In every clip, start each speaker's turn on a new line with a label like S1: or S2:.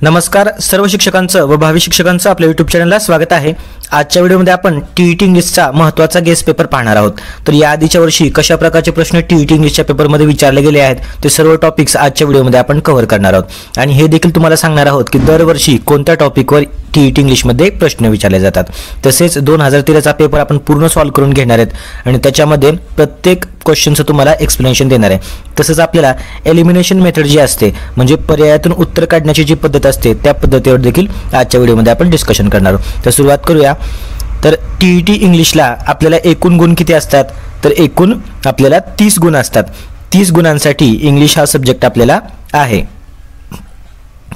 S1: नमस्कार सर्व शिक्षकांचं व भावी शिक्षकांचं आपल्या YouTube चॅनलला स्वागत आहे। आजच्या व्हिडिओमध्ये आपण टीईटी इंग्लिशचा महत्त्वाचा गेस पेपर पाहणार आहोत। तर या आधीच्या वर्षी कशा प्रकारचे प्रश्न टीईटी इंग्लिशच्या पेपरमध्ये विचारले गेले आहेत ते सर्व टॉपिक्स आजच्या व्हिडिओमध्ये आपण कव्हर करणार आहोत आणि हे देखील तुम्हाला सांगणार आहोत की दरवर्षी कोणत्या टॉपिकवर टीईटी इंग्लिशमध्ये प्रश्न विचारले जातात। तसेच 2013 चा पेपर आपण पूर्ण सॉल्व्ह करून घेणार आहेत आणि त्याच्यामध्ये प्रत्येक क्वेश्चनचं तुम्हाला एक्सप्लेनेशन देणार आहे। तसंच आपल्याला एलिमिनेशन मेथड जी असते म्हणजे पर्यायातून उत्तर काढण्याची जी पद्धत असते त्या पद्धतीवर देखील आजच्या व्हिडिओमध्ये आपण डिस्कशन करणार आहोत। तर सुरुवात करूया। तर टीईटी इंग्लिशला आपल्याला एकूण गुण किती असतात? तर एकूण आपल्याला 30 गुण असतात। 30 गुणांसाठी इंग्लिश हा सब्जेक्ट आपल्याला आहे।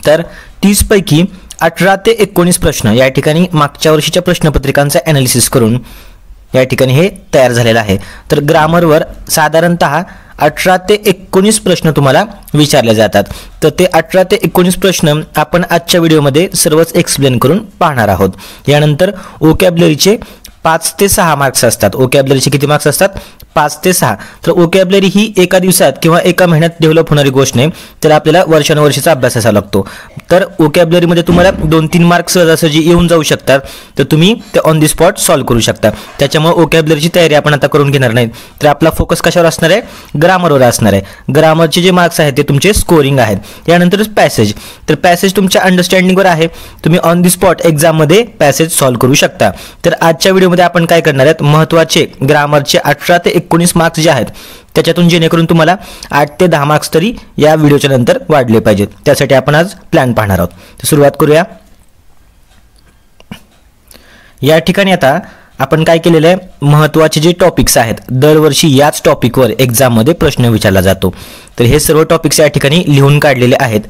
S1: तर 30 पैकी 18 ते 19 प्रश्न या ठिकाणी मागच्या वर्षीच्या प्रश्नपत्रिकांचा एनालिसिस करून या ठिकाणी हे तयार झालेलं आहे। तर ग्रामरवर साधारणतः 18 ते 19 प्रश्न तुम्हाला विचारले जातात। तर ते 18 ते 19 प्रश्न आपण आजच्या व्हिडिओमध्ये सर्वच एक्सप्लेन करून पाहणार आहोत। यानंतर वोकॅब्युलरीचे 5 ते 6 मार्क्स असतात। वोकॅब्युलरीचे किती मार्क्स असतात? 5 ते 6। तर वोकॅब्युलरी ही एका दिवसात किंवा एका महिन्यात डेव्हलप होणारी गोष्ट नाही, तर आपल्याला वर्षानुवर्षीचा अभ्यास असावा लागतो। तर वोकॅब्युलरीमध्ये तुम्हाला 2-3 मार्क्स सहजासहजी येऊन जाऊ शकतात, तर तुम्ही ते ऑन दी स्पॉट सॉल्व्ह करू शकता। त्याच्यामुळे वोकॅब्युलरीची तयारी आपण आता करून घेणार नाही, तर आपला फोकस कशावर असणार आहे? ग्रामरवर असणार आहे। ग्रामरचे जे मार्क्स आहेत ते तुमचे स्कोरिंग आहेत। यानंतर पॅसेज, तर पॅसेज तुमच्या अंडरस्टँडिंगवर आहे, तुम्ही ऑन दी स्पॉट एक्झाममध्ये पॅसेज सॉल्व्ह करू शकता। तर आजच्या व्हिडिओमध्ये आपण काय करणार आहोत? महत्त्वाचे ग्रामरचे 18 ते 19 मार्क्स जे आहेत त्याच्यातून जेणेकरून तुम्हाला 8 ते 10 मार्क्स तरी या व्हिडिओच्या नंतर वाढले पाहिजेत, त्यासाठी आपण आज प्लॅन पाहणार आहोत। तर सुरुवात करूया। या ठिकाणी आता आपण काय केलेलं आहे? महत्त्वाचे जे टॉपिक्स आहेत दरवर्षी याच टॉपिकवर एक्झाममध्ये प्रश्न विचारला जातो, तर हे सर्व टॉपिक्स या ठिकाणी लिहून काढलेले आहेत।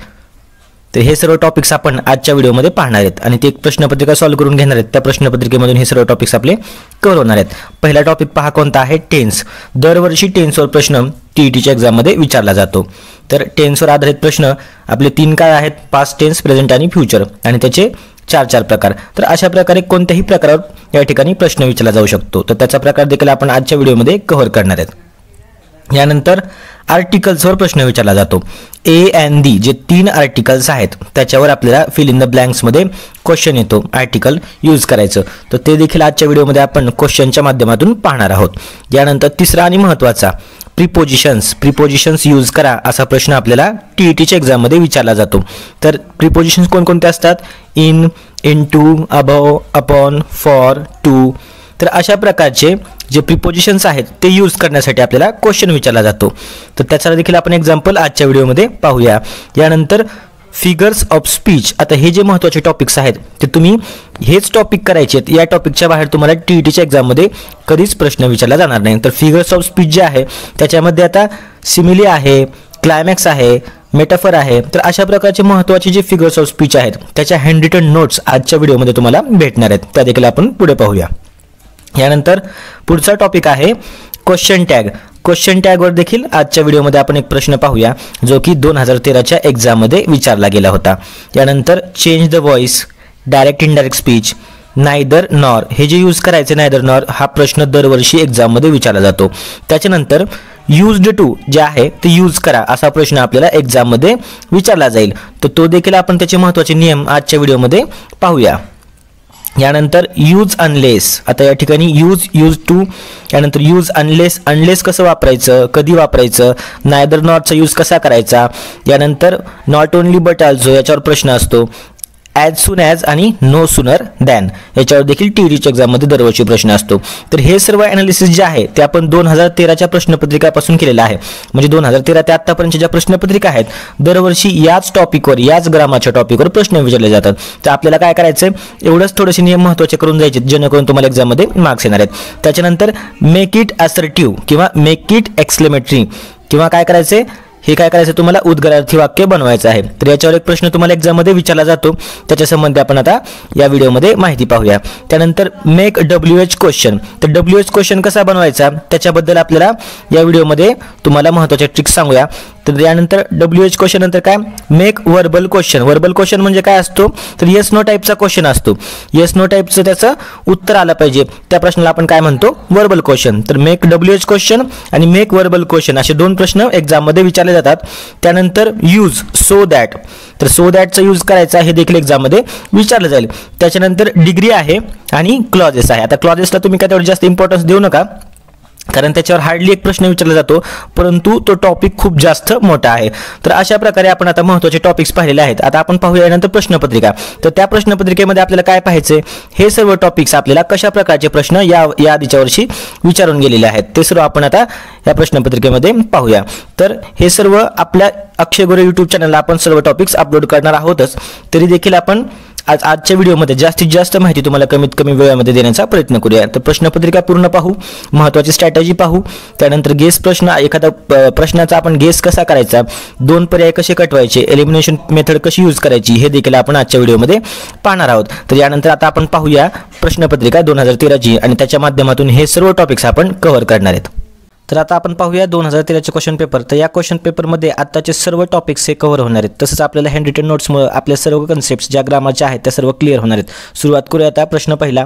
S1: तर हे सर्व टॉपिक्स आपण आजच्या व्हिडिओमध्ये पाहणार आहेत आणि ते एक प्रश्नपत्रिका सॉल्व्ह करून घेणार आहेत। त्या प्रश्नपत्रिकेमधून हे सर्व टॉपिक्स आपले कव्हर होणार आहेत। पहिला टॉपिक पहा कोणता आहे? टेन्स। दरवर्षी टेन्सवर प्रश्न टीईटीच्या एक्झाममध्ये विचारला जातो। तर टेन्सवर आधारित प्रश्न आपले 3 काय आहेत? पास्ट टेन्स, प्रेझेंट आणि फ्युचर, आणि त्याचे 4 प्रकार। तर अशा प्रकारे कोणत्याही प्रकारावर या ठिकाणी प्रश्न विचारला जाऊ शकतो, तर त्याचा प्रकार देखील आपण आजच्या व्हिडिओमध्ये कव्हर करणार आहेत। यानंतर आर्टिकल्सवर प्रश्न विचारला जातो। ए एंड दी जे 3 आर्टिकल्स आहेत त्याच्यावर आपल्याला फिल इन द ब्लँक्समध्ये क्वेश्चन येतो, आर्टिकल यूज करायचं, तर ते देखील आजच्या व्हिडिओमध्ये आपण क्वेश्चनच्या माध्यमातून पाहणार आहोत। यानंतर तिसरा आणि महत्त्वाचा प्रिपोजिशन्स यूज करा असा प्रश्न आपल्याला टीईटीच्या एक्झाममध्ये विचारला जातो। तर प्रिपोजिशन्स कोणकोणते असतात? In, into, above, upon, for, to. तर अशा प्रकारचे जे प्रिपोजिशन्स आहेत ते यूज करण्यासाठी आपल्याला क्वेश्चन विचारला जातो, तर त्याचा देखील आपण एक्झाम्पल आजच्या व्हिडिओमध्ये पाहूया। यानंतर फिगर्स ऑफ स्पीच, आता हे जे महत्त्वाचे टॉपिक्स आहेत ते तुम्ही हेच टॉपिक करायचे आहेत, या टॉपिकच्या बाहेर तुम्हाला टीईटीच्या एक्झाममध्ये कधीच प्रश्न विचारला जाणार नाही। तर फिगर्स ऑफ स्पीच जे आहे त्याच्यामध्ये आता सिमिली आहे, क्लायमॅक्स आहे, मेटाफर आहे, तर अशा प्रकारचे महत्त्वाचे जे फिगर्स ऑफ स्पीच आहेत त्याच्या हँड रिटन नोट्स आजच्या व्हिडिओमध्ये तुम्हाला भेटणार आहेत, त्या देखील आपण पुढे पाहूया। यानंतर पुढचा टॉपिक आहे क्वेश्चन टॅग। क्वेश्चन टॅगवर देखील आजच्या व्हिडिओमध्ये आपण एक प्रश्न पाहूया जो की 2013च्या एक्झाममध्ये विचारला गेला होता। यानंतर change the voice, direct indirect speech, neither nor, हे जे यूज करायचे नायदर नॉर हा प्रश्न दरवर्षी एक्झाममध्ये विचारला जातो। त्याच्यानंतर यूज्ड टू जे आहे ते यूज करा असा प्रश्न आपल्याला एक्झाममध्ये विचारला जाईल, तर तो देखील आपण त्याचे महत्त्वाचे नियम आजच्या व्हिडिओमध्ये पाहूया। यानंतर यूज अनलेस, आता या ठिकाणी यूज टू, यानंतर यूज अनलेस कसं वापरायचं, कधी वापरायचं, नायदर नॉटचा यूज कसा करायचा, यानंतर नॉट ओनली बट ऑल्सो याच्यावर प्रश्न असतो, ॲज सून ॲज आणि नो सूनर दॅन याच्यावर देखील टीईटीच्या एक्झाममध्ये दरवर्षी प्रश्न असतो। तर हे सर्व ॲनालिसिस जे आहे ते आपण 2013च्या प्रश्नपत्रिकापासून केलेलं आहे, म्हणजे 2013 ते आतापर्यंत ज्या प्रश्नपत्रिका आहेत दरवर्षी याच टॉपिकवर, याच ग्रामरच्या टॉपिकवर प्रश्न विचारले जातात। तर आपल्याला काय करायचं? एवढंच थोडेसे नियम महत्त्वाचे करून जायचे जेणेकरून तुम्हाला एक्झाममध्ये मार्क्स येणार आहेत। त्याच्यानंतर मेक इट असर्टिव्ह किंवा मेक इट एक्सक्लेमेटरी, किंवा काय करायचे? हे काय करायचं? तुम्हाला उद्गारार्थी वाक्य बनवायचं आहे। तर याच्यावर एक प्रश्न तुम्हाला एक्झाममध्ये विचारला जातो, त्याच्या संबंधी आपण आता या व्हिडिओमध्ये माहिती पाहूया। त्यानंतर मेक WH क्वेश्चन, तर WH क्वेश्चन कसा बनवायचा त्याच्याबद्दल आपल्याला या व्हिडिओमध्ये तुम्हाला महत्त्वाच्या ट्रिक्स सांगूया। तर यानंतर WH क्वेश्चन नंतर काय make verbal question. Verbal question म्हणजे काय असतो तर येस नो टाईपचा क्वेश्चन असतो. येस नो टाईपचं त्याचं उत्तर आलं पाहिजे, त्या प्रश्नाला आपण काय म्हणतो वर्बल क्वेश्चन. तर मेक WH क्वेश्चन आणि मेक वर्बल क्वेश्चन असे दोन प्रश्न एक्झाममध्ये विचारले जातात. त्यानंतर यूज सो दॅट, तर सो दॅटचा यूज करायचा हे देखील एक्झाममध्ये विचारलं जाईल. त्याच्यानंतर डिग्री आहे आणि क्लॉजेस आहे. आता क्लॉजेसला तुम्ही काय तेवढं जास्त इम्पॉर्टन्स देऊ नका, कारण त्याच्यावर हार्डली एक प्रश्न विचारला जातो, परंतु तो टॉपिक खूप जास्त मोठा आहे. तर अशा प्रकारे आपण आता महत्त्वाचे टॉपिक्स पाहिलेले आहेत. आता आपण पाहूया नंतर प्रश्नपत्रिका. तर त्या प्रश्नपत्रिकेमध्ये आपल्याला काय पाहायचे, हे सर्व टॉपिक्स आपल्याला कशा प्रकारचे प्रश्न या आधीच्या वर्षी विचारून गेलेले आहेत ते सर्व आपण आता या प्रश्नपत्रिकेमध्ये पाहूया. तर हे सर्व आपल्या अक्षय गुरु यूट्यूब चॅनलला आपण सर्व टॉपिक्स अपलोड करणार आहोतच, तरी देखील आपण आजच्या व्हिडिओमध्ये जास्तीत जास्त माहिती तुम्हाला कमीत कमी वेळामध्ये देण्याचा प्रयत्न करूया. तर प्रश्नपत्रिका पूर्ण पाहू, महत्त्वाची स्ट्रॅटेजी पाहू, त्यानंतर गेस प्रश्न, एखादा प्रश्नाचा आपण गेस कसा करायचा, दोन पर्याय कसे कटवायचे, एलिमिनेशन मेथड कशी यूज करायची हे देखील आपण आजच्या व्हिडिओमध्ये पाहणार आहोत. तर यानंतर आता आपण पाहूया प्रश्नपत्रिका 2013ची आणि त्याच्या माध्यमातून हे सर्व टॉपिक्स आपण कव्हर करणार आहेत. तर आता आपण पाहूया 2013चे क्वेश्चन पेपर. तर या क्वेश्चन पेपरमध्ये आताचे सर्व टॉपिक्स हे कव्हर होणार आहेत. तसंच आपल्याला हँड रिटन नोट्समुळे आपल्या सर्व कन्सेप्ट्स ज्या ग्रामरच्या आहेत त्या सर्व क्लिअर होणार आहेत. सुरुवात करूया आता. प्रश्न पहिला,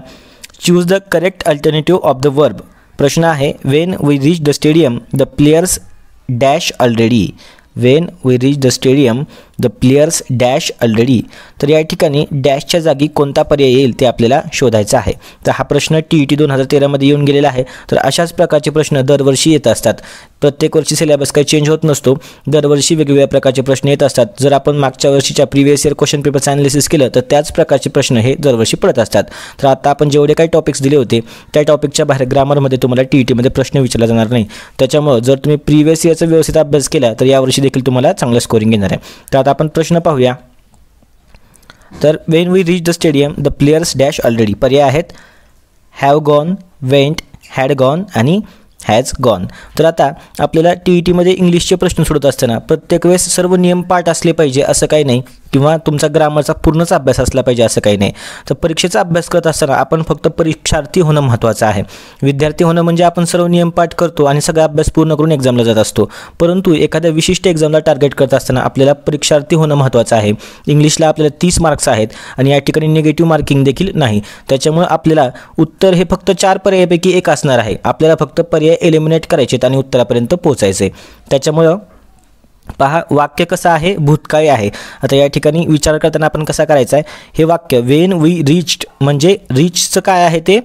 S1: choose the correct alternative of the verb. प्रश्न आहे when we reach the stadium the players dash already. When we reach the stadium the players dash already. तर या ठिकाणी डॅशच्या जागी कोणता पर्याय येईल ते आपल्याला शोधायचं आहे. तर हा प्रश्न TET 2013मध्ये येऊन गेलेला आहे. तर अशाच प्रकारचे प्रश्न दरवर्षी येत असतात. प्रत्येक वर्षी सिलेबस काही चेंज होत नसतो, दरवर्षी वेगवेगळ्या प्रकारचे प्रश्न येत असतात. जर आपण मागच्या वर्षीच्या प्रिव्हियस इयर क्वेश्चन पेपरचं ॲनालिसिस केलं तर त्याच प्रकारचे प्रश्न हे दरवर्षी पडत असतात. तर आता आपण जेवढे काही टॉपिक्स दिले होते त्या टॉपिकच्या बाहेर ग्रामरमध्ये तुम्हाला TETमध्ये प्रश्न विचारला जाणार नाही. त्याच्यामुळे जर तुम्ही प्रिव्हियस इयरचा व्यवस्थित अभ्यास केला तर यावर्षी देखील तुम्हाला चांगलं स्कोरिंग येणार आहे. तर आता आपण प्रश्न पाहूया. तर when we reach the stadium the players dash already. पर्याय आहेत have gone, went, had gone आणि हॅज गॉन. तर आता आपल्याला TETमध्ये इंग्लिशचे प्रश्न सोडत असताना प्रत्येक वेळेस सर्व नियम पाठ असले पाहिजे असं काही नाही, किंवा तुमचा ग्रामरचा पूर्णच अभ्यास असला पाहिजे असं काही नाही. तर परीक्षेचा अभ्यास करत असताना आपण फक्त परीक्षार्थी होणं महत्त्वाचं आहे. विद्यार्थी होणं म्हणजे आपण सर्व नियम पाठ करतो आणि सगळा अभ्यास पूर्ण करून एक्झामला जात असतो, परंतु एखाद्या विशिष्ट एक्झामला टार्गेट करत असताना आपल्याला परीक्षार्थी होणं महत्त्वाचं आहे. इंग्लिशला आपल्याला 30 मार्क्स आहेत आणि या ठिकाणी निगेटिव्ह मार्किंग देखील नाही. त्याच्यामुळे आपल्याला उत्तर हे फक्त 4 पर्यायापैकी एक असणार आहे. आपल्याला फक्त पर्याय एलिमिनेट करायचे आणि उत्तरापर्यंत पोहोचायचे. त्याच्यामुळं पहा वाक्य कसं आहे, भूतकाळी आहे. आता या ठिकाणी विचार करताना आपण कसा करायचा आहे, हे वाक्य वेन वी रीच्ड म्हणजे रीचचं काय आहे ते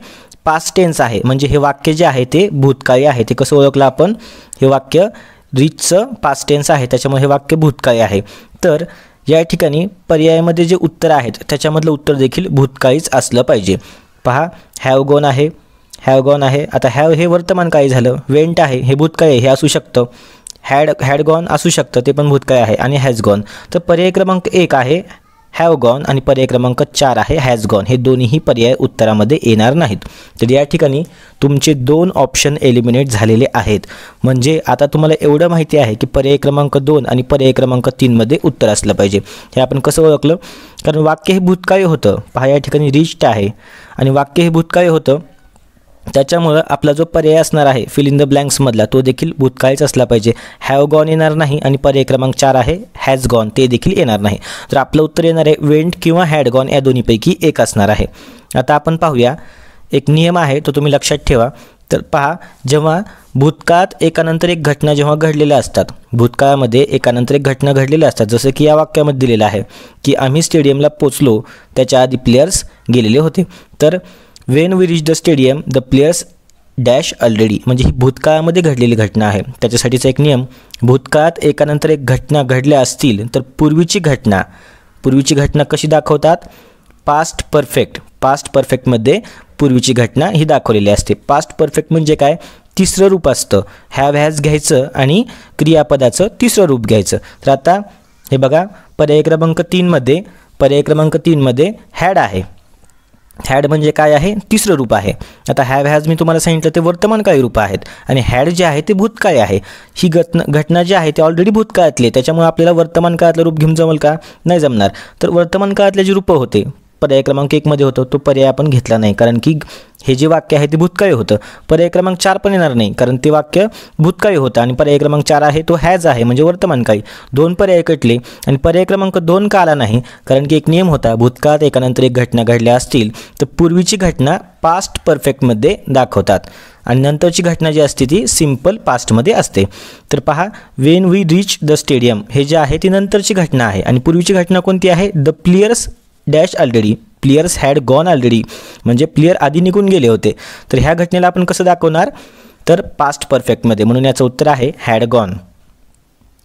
S1: पास्ट टेन्स आहे, म्हणजे हे वाक्य जे आहे ते भूतकाळी आहे. ते कसं ओळखलं आपण, हे वाक्य रीचचं पास्ट टेन्स आहे, त्याच्यामुळे हे वाक्य भूतकाळी आहे. तर या ठिकाणी पर्यायामध्ये जे उत्तर आहेत त्याच्यामधलं उत्तर देखील भूतकाळीच असलं पाहिजे. पहा हॅव गॉन आहे, हॅव गॉन आहे. आता हॅव हे वर्तमानकाळी झालं, वेंट आहे हे भूतकाळी हे असू शकतं, हॅड गॉन असू शकतं ते पण भूतकाळी आहे, आणि हॅज गॉन. तर पर्याय क्रमांक 1 आहे हॅव गॉन आणि पर्याय क्रमांक 4 आहे हॅज गॉन. हे दोन्हीही पर्याय उत्तरामध्ये येणार नाहीत. तर या ठिकाणी तुमचे 2 ऑप्शन एलिमिनेट झालेले आहेत. म्हणजे आता तुम्हाला एवढं माहिती आहे की पर्याय क्रमांक 2 आणि पर्याय क्रमांक 3 मध्ये उत्तर असलं पाहिजे. हे आपण कसं ओळखलं, कारण वाक्य हे भूतकाळी होतं. पहा या ठिकाणी रिच्ड आहे आणि वाक्य हे भूतकाळी होतं, त्याच्यामुळं आपला जो पर्याय असणार आहे फिल इन द ब्लँक्समधला तो देखील भूतकाळीच असला पाहिजे. हॅव गॉन येणार नाही आणि पर्याय क्रमांक 4 आहे हॅज गॉन ते देखील येणार नाही. तर आपलं उत्तर येणार आहे वेंट किंवा हॅड गॉन या दोन्हीपैकी एक असणार आहे. आता आपण पाहूया, एक नियम आहे तो तुम्ही लक्षात ठेवा. तर पहा, जेव्हा भूतकाळात एकानंतर एक घटना जेव्हा घडलेल्या असतात, भूतकाळामध्ये एकानंतर एक घटना घडलेल्या असतात, जसं की या वाक्यामध्ये दिलेलं आहे की आम्ही स्टेडियमला पोचलो त्याच्या आधी प्लेयर्स गेलेले होते. तर when we reach the stadium the players dash already म्हणजे ही भूतकाळामध्ये घडलेली घटना आहे. त्याच्यासाठीचा एक नियम, भूतकाळात एकानंतर एक घटना घडल्या असतील तर पूर्वीची घटना कशी दाखवतात, पास्ट परफेक्टमध्ये पूर्वीची घटना ही दाखवलेली असते. पास्ट परफेक्ट म्हणजे काय, तिसरं रूप असतं. हॅव हॅज घ्यायचं आणि क्रियापदाचं तिसरं रूप घ्यायचं. तर आता हे बघा पर्याय क्रमांक 3 मध्ये हॅड आहे. हॅड म्हणजे काय आहे, तिसरं रूप आहे. आता हॅव हॅज मी तुम्हाला सांगितलं ते वर्तमानकाळी रूप आहेत आणि हॅड जे आहे ते भूतकाळी आहे. ही घटना जी आहे ते ऑलरेडी भूतकाळातली, त्याच्यामुळे आपल्याला वर्तमान काळातलं रूप घेऊन जमल का, नाही जमणार. तर वर्तमान काळातले जे रूपं होते पर्याय क्रमांक 1 मध्ये होतं तो पर्याय आपण घेतला नाही, कारण की हे जे वाक्य आहे ते भूतकाळी होतं. पर्याय क्रमांक 4 पण येणार नाही, कारण ते वाक्य भूतकाळी होतं. आणि पर्याय क्रमांक 4 आहे तो हॅज आहे, म्हणजे वर्तमानकाळी. 2 पर्याय कटले. आणि पर्याय क्रमांक 2 का आला नाही, कारण की एक नियम होता, भूतकाळात एकानंतर एक घटना घडल्या असतील तर पूर्वीची घटना पास्ट परफेक्टमध्ये दाखवतात आणि नंतरची घटना जी असते ती सिम्पल पास्टमध्ये असते. तर पहा, when we reach the stadium हे जे आहे ती नंतरची घटना आहे आणि पूर्वीची घटना कोणती आहे, the players dash already, players had gone already, म्हणजे प्लेयर आधी निघून गेले होते. तर ह्या घटनेला आपण कसं दाखवणार, तर पास्ट परफेक्टमध्ये, म्हणून याचं उत्तर आहे हॅड गॉन.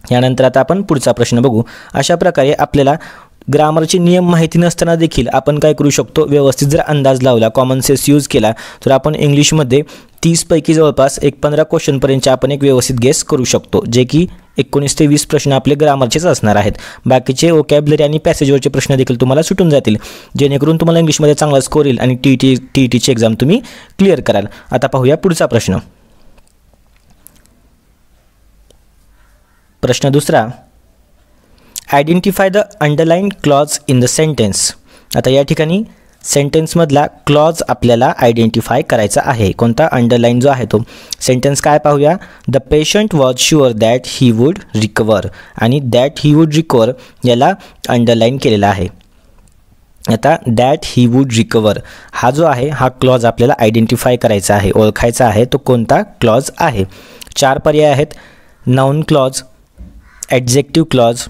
S1: यानंतर आता आपण पुढचा प्रश्न बघू. अशा प्रकारे आपल्याला ग्रामरचे नियम माहिती नसताना देखील आपण काय करू शकतो, व्यवस्थित जर अंदाज लावला, कॉमन सेन्स यूज केला तर आपण इंग्लिशमध्ये 30 पैकी जवळपास 15 क्वेश्चनपर्यंतचे आपण एक व्यवस्थित गेस करू शकतो, जे की 19 ते 20 प्रश्न आपले ग्रामरचेच असणार आहेत. बाकीचे वोकॅब्युलरी आणि पॅसेजवरचे प्रश्न देखील तुम्हाला सुटून जातील, जेणेकरून तुम्हाला इंग्लिशमध्ये चांगला स्कोर येईल आणि टीईटीची एक्झाम तुम्ही क्लिअर कराल. आता पाहूया पुढचा प्रश्न. प्रश्न दुसरा, identify the underline clause in the sentence. आता या ठिकाणी सेंटेन्समधला क्लॉज आपल्याला आयडेंटिफाय करायचा आहे. कोणता, अंडरलाईन जो आहे तो. सेंटेन्स काय पाहूया, the patient was sure that he would recover, आणि दॅट ही वूड रिकवर याला अंडरलाईन केलेला आहे. आता दॅट ही वूड रिकवर हा जो आहे हा क्लॉज आपल्याला आयडेंटिफाय करायचा आहे, ओळखायचा आहे, तो कोणता क्लॉज आहे. 4 पर्याय आहेत, noun clause, adjective clause,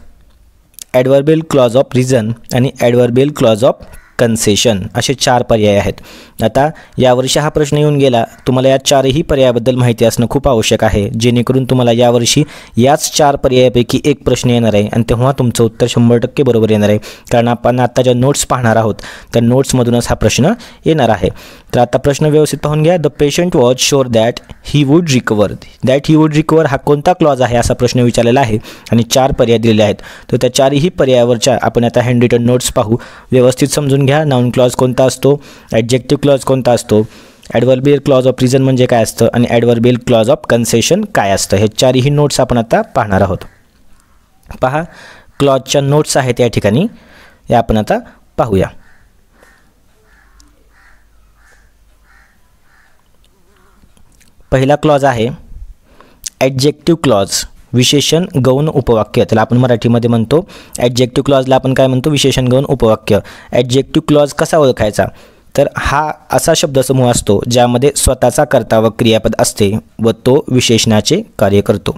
S1: adverbial clause of reason आणि ॲडवर्बियल क्लॉज ऑफ कन्सेशन, असे 4 पर्याय आहेत. आता यावर्षी हा प्रश्न येऊन गेला, तुम्हाला या 4ही पर्यायाबद्दल माहिती असणं खूप आवश्यक आहे, जेणेकरून तुम्हाला यावर्षी याच 4 पर्यायापैकी एक प्रश्न येणार आहे आणि तेव्हा तुमचं उत्तर 100% बरोबर येणार आहे, कारण आपण आता ज्या नोट्स पाहणार आहोत त्या नोट्समधूनच हा प्रश्न येणार आहे. तर आता प्रश्न व्यवस्थित पाहून घ्या. The patient was sure that he would recover, that he would recover हा कोणता क्लॉज आहे असा प्रश्न विचारलेला आहे आणि 4 पर्याय दिलेले आहेत. तर त्या 4ही पर्यायावरच्या आपण आता हँड रिटन नोट्स पाहू, व्यवस्थित समजून घ्या. नाउन क्लॉज कोणता असतो, ॲडजेक्टिव्ह क्लॉज कोणता असतो, ॲडवर्बियल क्लॉज ऑफ रिझन म्हणजे काय असतं आणि ॲडवर्बियल क्लॉज ऑफ कन्सेशन काय असतं, हे 4ही नोट्स आपण आता पाहणार आहोत. पहा, क्लॉजच्या नोट्स आहेत या ठिकाणी, या आपण आता पाहूया. पहिला क्लॉज आहे ॲडजेक्टिव्ह क्लॉज, विशेषण गौण उपवाक्य, त्याला आपण मराठीमध्ये म्हणतो. ॲडजेक्टिव्ह क्लॉजला आपण काय म्हणतो, विशेषण गौण उपवाक्य. ॲडजेक्टिव्ह क्लॉज कसा ओळखायचा, तर हा असा शब्दसमूह असतो ज्यामध्ये स्वतःचा कर्ता व क्रियापद असते व तो विशेषणाचे कार्य करतो.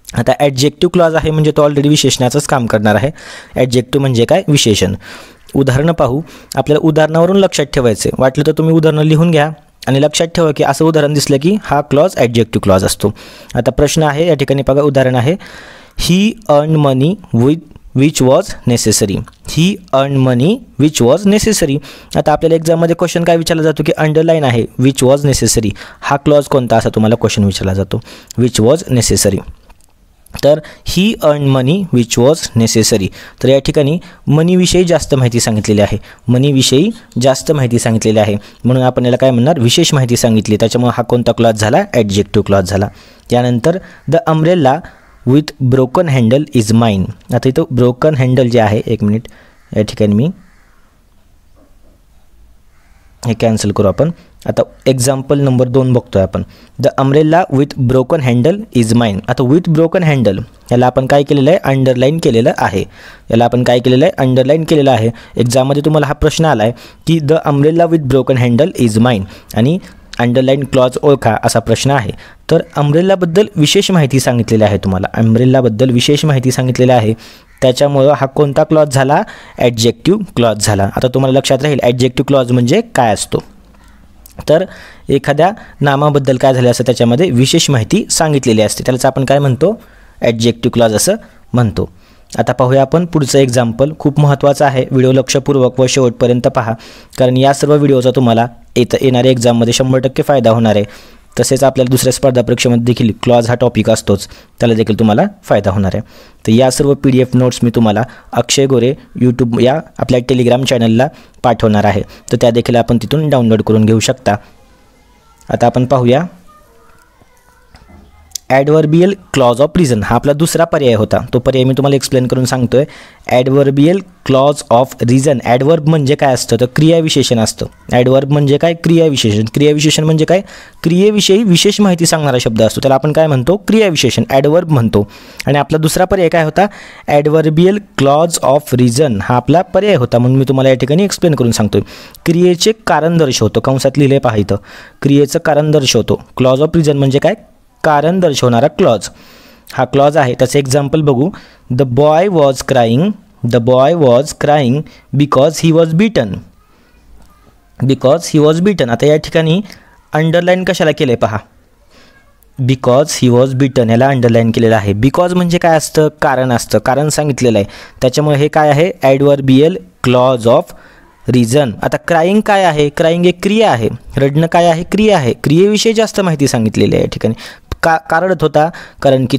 S1: आता ॲडजेक्टिव्ह क्लॉज आहे म्हणजे तो ऑलरेडी विशेषणाचंच काम करणार आहे. ॲडजेक्टिव्ह म्हणजे काय, विशेषण. उदाहरणं पाहू, आपल्याला उदाहरणावरून लक्षात ठेवायचे, वाटलं तर तुम्ही उदाहरणं लिहून घ्या आणि लक्षात ठेवा की असं उदाहरण दिसलं की हा क्लॉज ॲडजेक्टिव्ह क्लॉज असतो. आता प्रश्न आहे या ठिकाणी बघा, उदाहरण आहे, he earn money which was necessary. He earn money which was necessary. आता आपल्याला एक्झाममध्ये क्वेश्चन काय विचारला जातो की अंडरलाईन आहे विच वॉज नेसेसरी, हा क्लॉज कोणता असा तुम्हाला क्वेश्चन विचारला जातो, विच वॉज नेसेसरी. तर he earn money which was necessary. तर या ठिकाणी मनीविषयी जास्त माहिती सांगितलेली आहे, मनीविषयी जास्त माहिती सांगितलेली आहे, म्हणून आपण याला काय म्हणणार, विशेष माहिती सांगितली, त्याच्यामुळे हा कोणता क्लॉज झाला, ॲडजेक्टिव्ह क्लॉज झाला. त्यानंतर the umbrella with broken handle is mine. आता इथं ब्रोकन हँडल जे आहे, एक मिनिट, या ठिकाणी मी हे कॅन्सल करू आपण. आता एक्झाम्पल नंबर 2 बघतोय आपण. The umbrella with broken handle is mine. आता विथ ब्रोकन हँडल याला आपण काय केलेलं आहे, अंडरलाईन केलेलं आहे, याला आपण काय केलेलं आहे, अंडरलाईन केलेलं आहे. एक्झाममध्ये तुम्हाला हा प्रश्न आला आहे की the umbrella with broken handle is mine आणि अंडरलाईन क्लॉज ओळखा असा प्रश्न आहे. तर अम्ब्रेलाबद्दल विशेष माहिती सांगितलेली आहे, तुम्हाला अम्ब्रेलाबद्दल विशेष माहिती सांगितलेली आहे, त्याच्यामुळं हा कोणता क्लॉज झाला, ॲडजेक्टिव्ह क्लॉज झाला. आता तुम्हाला लक्षात राहील ॲडजेक्टिव्ह क्लॉज म्हणजे काय असतो. तर एखाद्या नामाबद्दल काय झाले असं त्याच्यामध्ये विशेष माहिती सांगितलेली असते, त्यालाच आपण काय म्हणतो, ॲडजेक्टिव्ह क्लॉज असं म्हणतो. आता पाहूया आपण पुढचं एक्झाम्पल, खूप महत्त्वाचं आहे, व्हिडिओ लक्षपूर्वक व शेवटपर्यंत पहा, कारण या सर्व व्हिडिओचा तुम्हाला येणाऱ्या एक्झाममध्ये 100% फायदा होणार आहे. तसेच आपल्याला दुसऱ्या स्पर्धा परीक्षेमध्ये देखील क्लॉज हा टॉपिक असतोच, त्याला देखील तुम्हाला फायदा होणार आहे. तर या सर्व PDF नोट्स मी तुम्हाला अक्षय गोरे यूट्यूब या आपल्या टेलिग्राम चॅनलला पाठवणार आहे, तर त्या देखील आपण तिथून डाउनलोड करून घेऊ शकता. आता आपण पाहूया ॲडवर्बियल क्लॉज ऑफ रिझन हा आपला दुसरा पर्याय होता. तो पर्याय मी तुम्हाला एक्सप्लेन करून सांगतोय. ॲडवर्बियल क्लॉज ऑफ रिझन. ॲडवर्ब म्हणजे काय असतं तर क्रियाविशेषण असतं. ॲडवर्ब म्हणजे काय क्रियाविशेषण. क्रियाविशेषण म्हणजे काय क्रियेविषयी विशेष माहिती सांगणारा शब्द असतो, त्याला आपण काय म्हणतो क्रियाविशेषण ॲडवर्ब म्हणतो. आणि आपला दुसरा पर्याय काय होता ॲडवर्बियल क्लॉज ऑफ रिझन हा आपला पर्याय होता. म्हणून मी तुम्हाला या ठिकाणी एक्सप्लेन करून सांगतोय. क्रियेचे कारण दर्शवतो, कंसात लिहिले पहा इथं, क्रियेचं कारण दर्शवतो. क्लॉज ऑफ रिझन म्हणजे काय कारण दर्शवणारा क्लॉज. हा क्लॉज आहे. त्याचं एक्झाम्पल बघू. The boy was crying. The boy was crying because he was beaten. Because he was beaten. आता या ठिकाणी अंडरलाईन कशाला केलं आहे पहा. बिकॉज ही वॉज बीटन याला अंडरलाईन केलेलं आहे. बिकॉज म्हणजे काय असतं कारण असतं, कारण सांगितलेलं आहे. त्याच्यामुळे हे काय आहे ॲडवर्बियल क्लॉज ऑफ रिझन. आता क्राईंग काय आहे, क्राईंग एक क्रिया आहे. रडणं काय आहे क्रिया आहे. क्रियेविषयी जास्त माहिती सांगितलेली आहे या ठिकाणी. का रडत होता कारण की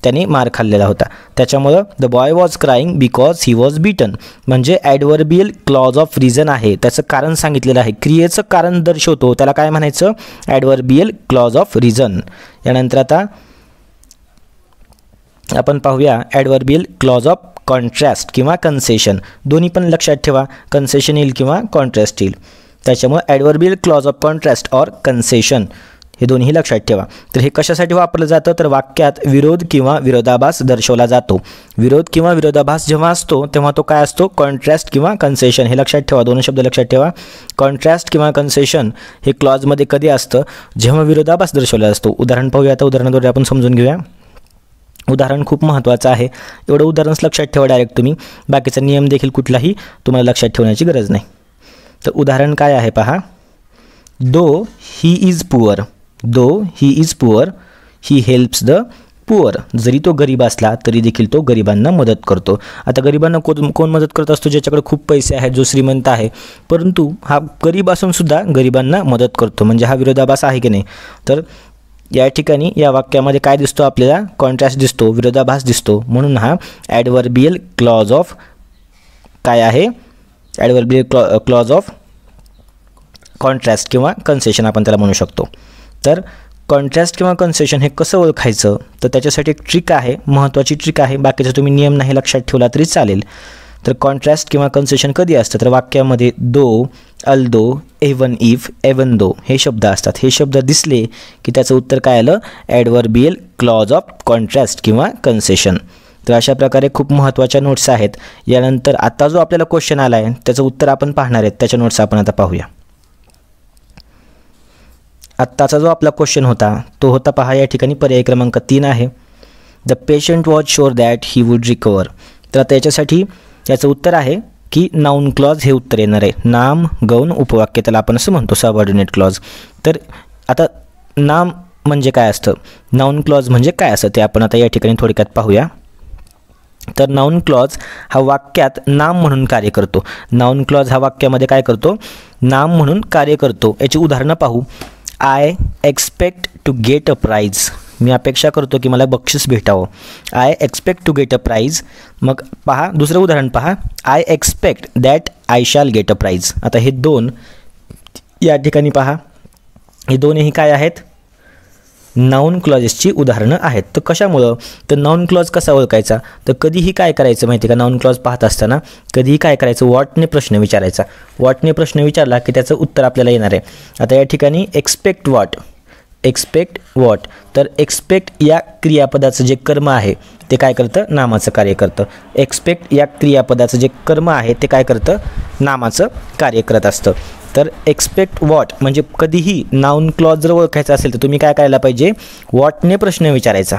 S1: त्याने मार खाल्लेला होता. त्याच्यामुळं the boy was crying because he was beaten म्हणजे ॲडवर्बियल क्लॉज ऑफ रिझन आहे. त्याचं कारण सांगितलेलं आहे, क्रियेचं कारण दर्शवतो, त्याला काय म्हणायचं ॲडवर्बियल क्लॉज ऑफ रिझन. यानंतर आता आपण पाहूया ॲडवर्बियल क्लॉज ऑफ कॉन्ट्रास्ट किंवा कन्सेशन. दोन्ही पण लक्षात ठेवा, कन्सेशन येईल किंवा कॉन्ट्रास्ट येईल. त्याच्यामुळे adverbial clause of contrast or concession हे दोन्ही लक्षात ठेवा. तर हे कशासाठी वापरलं जातं तर वाक्यात विरोध किंवा विरोधाभास दर्शवला जातो. विरोध किंवा विरोधाभास जेव्हा असतो तेव्हा तो काय असतो कॉन्ट्रास्ट किंवा कन्सेशन. हे लक्षात ठेवा, दोन शब्द लक्षात ठेवा. कॉन्ट्रास्ट किंवा कन्सेशन हे क्लॉजमध्ये कधी असतं जेव्हा विरोधाभास दर्शवला असतो. उदाहरण पाहूया. आता उदाहरणाद्वारे आपण समजून घेऊया. उदाहरण खूप महत्त्वाचं आहे. एवढं उदाहरणच लक्षात ठेवा डायरेक्ट तुम्ही, बाकीचा नियम देखील कुठलाही तुम्हाला लक्षात ठेवण्याची गरज नाही. तर उदाहरण काय आहे पहा. Though he is poor. Though he is poor he helps the poor. जरी तो गरीब असला तरी देखील तो गरिबांना मदत करतो. आता गरिबांना कोण मदत करत असतो ज्याच्याकडे खूप पैसे आहेत, जो श्रीमंत आहे. परंतु हा गरीब असूनसुद्धा गरिबांना मदत करतो. म्हणजे हा विरोधाभास आहे की नाही. तर या ठिकाणी या वाक्यामध्ये काय दिसतो आपल्याला कॉन्ट्रास्ट दिसतो, विरोधाभास दिसतो. म्हणून हा ॲडवर्बियल क्लॉज ऑफ काय आहे ॲडवर्बियल क्लॉज ऑफ कॉन्ट्रास्ट किंवा कन्सेशन आपण त्याला म्हणू शकतो. तर कॉन्ट्रास्ट किंवा कन्सेशन हे कसं ओळखायचं तर त्याच्यासाठी एक ट्रिक आहे, महत्त्वाची ट्रिक आहे. बाकीचा तुम्ही नियम नाही लक्षात ठेवला तरी चालेल. तर कॉन्ट्रास्ट किंवा कन्सेशन कधी असतं तर वाक्यामध्ये दो, अल्दो, एवन इफ, एवन दो हे शब्द असतात. हे शब्द दिसले की त्याचं उत्तर काय आलं ॲडवर्बियल क्लॉज ऑफ कॉन्ट्रास्ट किंवा कन्सेशन. तर अशा प्रकारे खूप महत्त्वाच्या नोट्स आहेत. यानंतर आता जो आपल्याला क्वेश्चन आला आहे त्याचं उत्तर आपण पाहणार आहेत. त्याच्या नोट्स आपण आता पाहूया. आत्ताचा जो आपला क्वेश्चन होता तो होता पहा या ठिकाणी पर्याय क्रमांक 3 आहे. The patient was sure that he would recover. तर आता याच्यासाठी याचं उत्तर आहे की नाऊन क्लॉज हे उत्तर येणार आहे. नाम गौण उपवाक्य त्याला आपण असं म्हणतो सबऑर्डिनेट क्लॉज. तर आता नाम म्हणजे काय असतं, नाऊन क्लॉज म्हणजे काय असतं ते आपण आता या ठिकाणी थोडक्यात पाहूया. तर नाऊन क्लॉज हा वाक्यात नाम म्हणून कार्य करतो. नाऊन क्लॉज हा वाक्यामध्ये काय करतो नाम म्हणून कार्य करतो. याची उदाहरणं पाहू. I expect to get a prize. मी अपेक्षा करतो की मला बक्षीस भेटावं. I expect to get a prize. मग पहा दुसरं उदाहरण पहा. I expect that I shall get a prize. आता हे दोन या ठिकाणी पहा, हे दोन्ही काय आहेत नाऊन क्लॉजेसची उदाहरणं आहेत. तर कशामुळं तर नाऊन क्लॉज कसा ओळखायचा तर कधीही काय करायचं माहिती आहे का नाऊन क्लॉज पाहत असताना कधीही काय करायचं वॉटने प्रश्न विचारायचा. वॉटने प्रश्न विचारला की त्याचं उत्तर आपल्याला येणार आहे. आता या ठिकाणी एक्सपेक्ट वॉट, एक्सपेक्ट वॉट. तर एक्सपेक्ट या क्रियापदाचं जे कर्म आहे ते काय करतं नामाचं कार्य करतं. एक्सपेक्ट या क्रियापदाचं जे कर्म आहे ते काय करतं नामाचं कार्य करत असतं. तर एक्सपेक्ट वॉट म्हणजे कधीही नाऊन क्लॉज जर ओळखायचा असेल तर तुम्ही काय करायला पाहिजे वॉटने प्रश्न विचारायचा.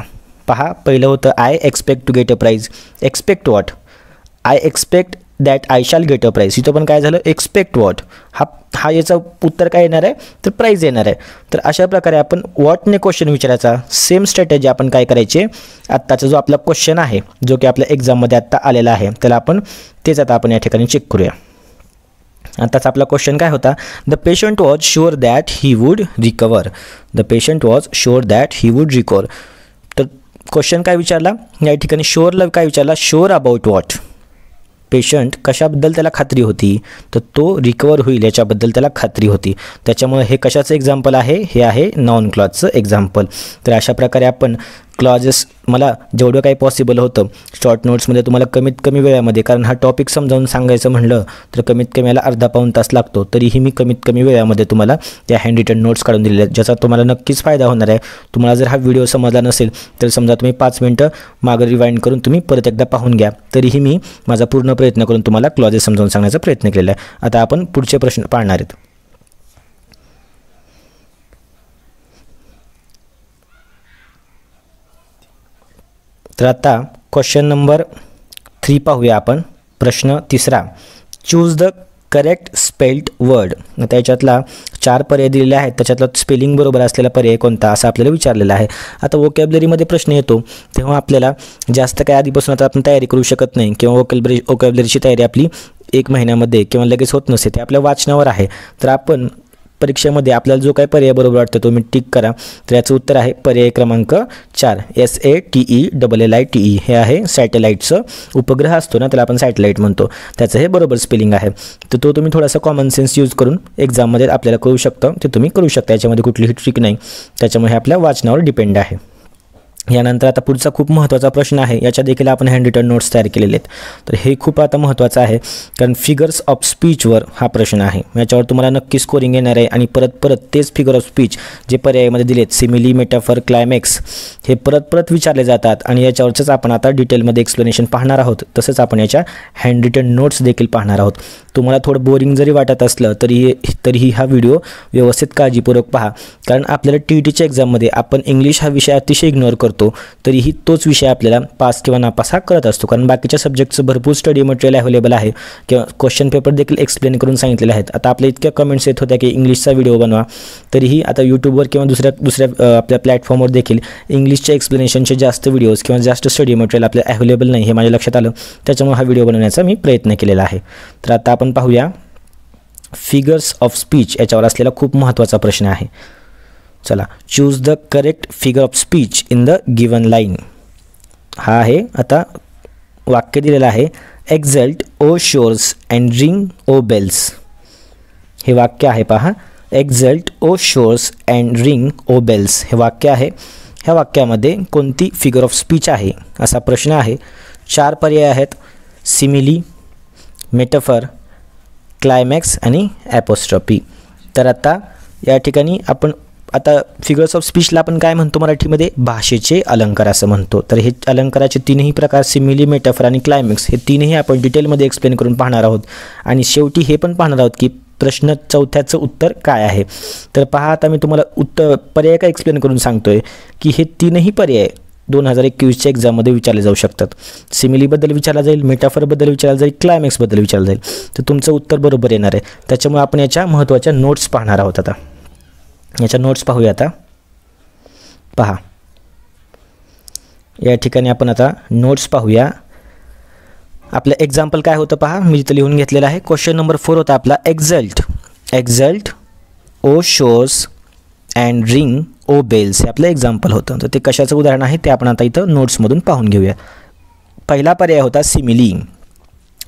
S1: पहा पहिलं होतं I expect to get a prize. Expect what. I expect that I shall get a prize. इथं पण काय झालं एक्सपेक्ट वॉट. हा याचं उत्तर काय येणार आहे तर प्राईज येणार आहे. तर अशा प्रकारे आपण वॉटने क्वेश्चन विचारायचा. सेम स्ट्रॅटेजी आपण काय करायचे आत्ताचा जो आपला क्वेश्चन आहे जो की आपल्या एक्झाममध्ये आत्ता आलेला आहे त्याला आपण तेच आता आपण या ठिकाणी चेक करूया. आताचा आपला क्वेश्चन काय होता the patient was sure that he would recover. The patient was sure that he would recover. तर क्वेश्चन काय विचारला या ठिकाणी शुअरला काय विचारला शुअर अबाउट वॉट. पेशंट कशाबद्दल त्याला खात्री होती, तर तो रिकवर होईल याच्याबद्दल त्याला खात्री होती. त्याच्यामुळे हे कशाचं एक्झाम्पल आहे, हे आहे नॉन क्लॉजचं एक्झाम्पल. तर अशा प्रकारे आपण क्लॉजेस मला जेवढं काही पॉसिबल होतं शॉर्ट नोट्समध्ये तुम्हाला कमीत कमी वेळामध्ये, कारण हा टॉपिक समजावून सांगायचं म्हणलं तर कमीत कमी याला अर्धा पाऊण तास लागतो, तरीही मी कमीत कमी वेळामध्ये तुम्हाला त्या हँड रिटन नोट्स काढून दिलेल्या आहेत, ज्याचा तुम्हाला नक्कीच फायदा होणार आहे. तुम्हाला जर हा व्हिडिओ समजला नसेल तर समजा तुम्ही 5 मिनटं मागं रिवाइंड करून तुम्ही परत एकदा पाहून घ्या, तरीही मी माझा पूर्ण प्रयत्न करून तुम्हाला क्लॉजेस समजावून सांगण्याचा प्रयत्न केलेला आहे. आता आपण पुढचे प्रश्न पाहणार आहेत. तर आता क्वेश्चन नंबर 3 पाहूया आपण. प्रश्न 3, choose the correct spelled word. त्याच्यातला 4 पर्याय दिलेले आहेत, त्याच्यातला स्पेलिंग बरोबर असलेला पर्याय कोणता असं आपल्याला विचारलेलं आहे. आता वोकॅब्युलरीमध्ये प्रश्न येतो तेव्हा आपल्याला जास्त काय आधीपासून आता आपण तयारी करू शकत नाही, किंवा वोकॅब्युलरीची तयारी आपली 1 महिन्यामध्ये किंवा लगेच होत नसते, ते आपल्या वाचनावर आहे. तर आपण परीक्षेमध्ये आपल्याला जो काही पर्याय बरोबर वाटतो तो मी टिक करा. तर याचं उत्तर आहे पर्याय क्रमांक 4, SATELLITE. हे आहे सॅटेलाईटचं उपग्रह असतो ना, त्याला आपण सॅटेलाईट म्हणतो, त्याचं हे बरोबर स्पेलिंग आहे. तर तो तुम्ही थोडासा कॉमन सेन्स यूज करून एक्झाममध्ये आपल्याला करू शकता, ते तुम्ही करू शकता, याच्यामध्ये कुठलीही ट्रिक नाही. त्याच्यामुळे हे आपल्या वाचनावर डिपेंड आहे. यानंतर आता पुढचा खूप महत्त्वाचा प्रश्न आहे, याच्या देखील आपण हँड रिटन नोट्स तयार केलेले आहेत. तर हे खूप आता महत्त्वाचं आहे, कारण फिगर्स ऑफ स्पीचवर हा प्रश्न आहे. याच्यावर तुम्हाला नक्की स्कोरिंग येणार आहे. आणि परत तेच फिगर ऑफ स्पीच जे पर्यायामध्ये दिलेत, सिमिली, मेटाफर, क्लायमॅक्स, हे परत विचारले जातात. आणि याच्यावरच आपण आता डिटेलमध्ये एक्सप्लेनेशन पाहणार आहोत. तसंच आपण याच्या हँड रिटन नोट्स देखील पाहणार आहोत. तुम्हाला थोडं बोरिंग जरी वाटत असलं तरीही हा व्हिडिओ व्यवस्थित काळजीपूर्वक पहा, कारण आपल्याला TETच्या एक्झाममध्ये आपण इंग्लिश हा विषय अतिशय इग्नोर करतो, तरीही तोच विषय आपल्याला पास किंवा नापास हा करत असतो, कारण बाकीच्या सब्जेक्टचं भरपूर स्टडी मटेरियल अवेलेबल आहे, किंवा क्वेश्चन पेपर देखील एक्सप्लेन करून सांगितलेले आहेत. आता आपल्या इतक्या कमेंट्स येत होत्या की इंग्लिशचा व्हिडिओ बनवा, तरीही आता यूट्यूबवर किंवा दुसऱ्या आपल्या प्लॅटफॉर्मवर देखील इंग्लिशच्या एक्सप्लेनेशनचे जास्त व्हिडिओज किंवा जास्त स्टडी मटेरियल आपल्याला अवेलेबल नाही, हे माझ्या लक्षात आलं. त्याच्यामुळे हा व्हिडिओ बनवण्याचा मी प्रयत्न केलेला आहे. तर आता आपण पाहूया फिगर्स ऑफ स्पीच, याच्यावर असलेला खूप महत्त्वाचा प्रश्न आहे. चला, choose the correct figure of speech in the given line. हा आहे, आता वाक्य दिलेलं आहे, exalt O shores and ring O bells. हे वाक्य आहे पहा, exalt O shores and ring O bells हे वाक्य आहे. ह्या वाक्यामध्ये कोणती फिगर ऑफ स्पीच आहे असा प्रश्न आहे. 4 पर्याय आहेत, सिमिली, मेटाफर, क्लायमॅक्स आणि ॲपोस्ट्रॉफी. तर आता या ठिकाणी आपण आता फिगर्स ऑफ स्पीचला आपण काय म्हणतो मराठीमध्ये, भाषेचे अलंकार असं म्हणतो. तर हे अलंकाराचे 3ही प्रकार, सिमिली, मेटाफर आणि क्लायमॅक्स, हे 3ही आपण डिटेलमध्ये एक्सप्लेन करून पाहणार आहोत. आणि शेवटी हे पण पाहणार आहोत की प्रश्न 4चं उत्तर काय आहे. तर पहा, आता मी तुम्हाला पर्याय काय एक्सप्लेन करून सांगतोय की हे 3ही पर्याय 2021च्या एक्झाममध्ये विचारले जाऊ शकतात. सिमिलीबद्दल विचारला जाईल, मेटाफरबद्दल विचारला जाईल, क्लायमॅक्सबद्दल विचारलं जाईल. तर तुमचं उत्तर बरोबर येणार आहे. त्याच्यामुळे आपण याच्या महत्त्वाच्या नोट्स पाहणार आहोत. आता याच्या नोट्स पाहूया. आता पहा, या ठिकाणी आपण आता नोट्स पाहूया. आपलं एक्झाम्पल काय होतं पहा, मी इथं लिहून घेतलेलं आहे. क्वेश्चन नंबर 4 होता आपला, exalt O shores and ring O bells, हे आपलं एक्झाम्पल होतं. तर ते कशाचं उदाहरण आहे ते आपण आता इथं नोट्समधून पाहून घेऊया. पहिला पर्याय होता सिमिली.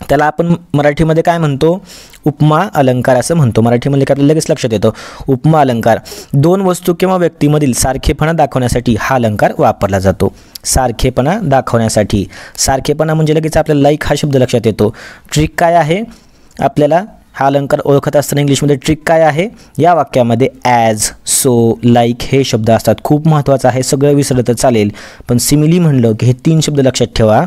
S1: त्याला आपण मराठीमध्ये काय म्हणतो, उपमा अलंकार असं म्हणतो. मराठीमध्ये काय आपल्याला लगेच लक्षात येतं, उपमा अलंकार. 2 वस्तू किंवा व्यक्तीमधील सारखेपणा दाखवण्यासाठी हा अलंकार वापरला जातो. सारखेपणा दाखवण्यासाठी, सारखेपणा म्हणजे लगेच आपल्याला लाईक हा शब्द लक्षात येतो. ट्रिक काय आहे, आपल्याला हा अलंकार ओळखत असताना इंग्लिशमध्ये ट्रिक काय आहे, या वाक्यामध्ये ॲज, सो, लाईक हे शब्द असतात. खूप महत्त्वाचं आहे, सगळं विसरलं तर चालेल, पण सिमिली म्हणलं की हे 3 शब्द लक्षात ठेवा,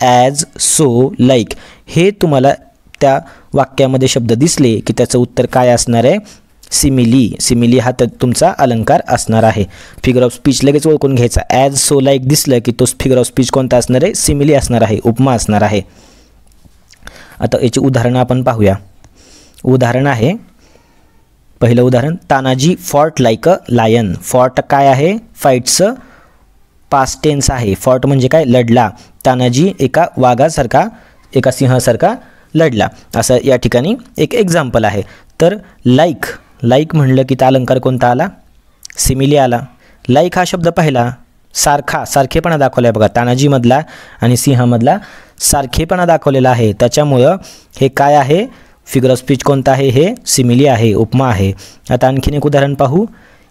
S1: ॲज, सो, लाईक. हे तुम्हाला त्या वाक्यामध्ये शब्द दिसले की त्याचं उत्तर काय असणार आहे, सिमिली. सिमिली हा तर तुमचा अलंकार असणार आहे. फिगर ऑफ स्पीच लगेच ओळखून घ्यायचा, ॲज, सो, लाईक दिसलं की तो फिगर ऑफ स्पीच कोणता असणार आहे, सिमिली असणार आहे, उपमा असणार आहे. आता याची उदाहरणं आपण पाहूया. उदाहरण आहे, पहिलं उदाहरण, Tanaji fought like a lion. Fought काय आहे, फाईटचं पास्ट टेन्स आहे. फॉर्ट म्हणजे काय, लढला. तानाजी एका वाघासारखा, एका सिंहासारखा लढला, असं या ठिकाणी एक एक्झाम्पल आहे. तर लाईक म्हणलं की त्या अलंकार कोणता आला, सिमिली आला. लाईक हा शब्द पाहिला सारखेपणा दाखवला आहे बघा, तानाजीमधला आणि सिंहामधला सारखेपणा दाखवलेला आहे. त्याच्यामुळं हे काय आहे, फिगर ऑफ स्पीच कोणता आहे, हे सिमिली आहे, उपमा आहे. आता आणखीन एक उदाहरण पाहू.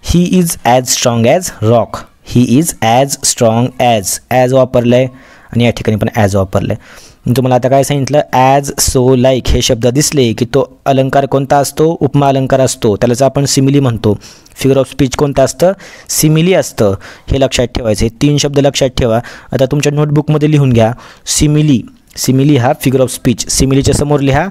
S1: He is as strong as rock. He is as strong as वापरलं आहे आणि या ठिकाणी पण ॲज वापरलं आहे. तुम्हाला आता काय सांगितलं, ॲज, सो, लाईक हे शब्द दिसले की तो अलंकार कोणता असतो, उपमा अलंकार असतो, त्यालाच आपण सिमिली म्हणतो. फिगर ऑफ स्पीच कोणतं असतं, सिमिली असतं. हे लक्षात ठेवायचं. हे 3 शब्द लक्षात ठेवा. आता तुमच्या नोटबुकमध्ये लिहून घ्या. सिमिली हा फिगर ऑफ स्पीच, सिमिलीच्या समोर लिहा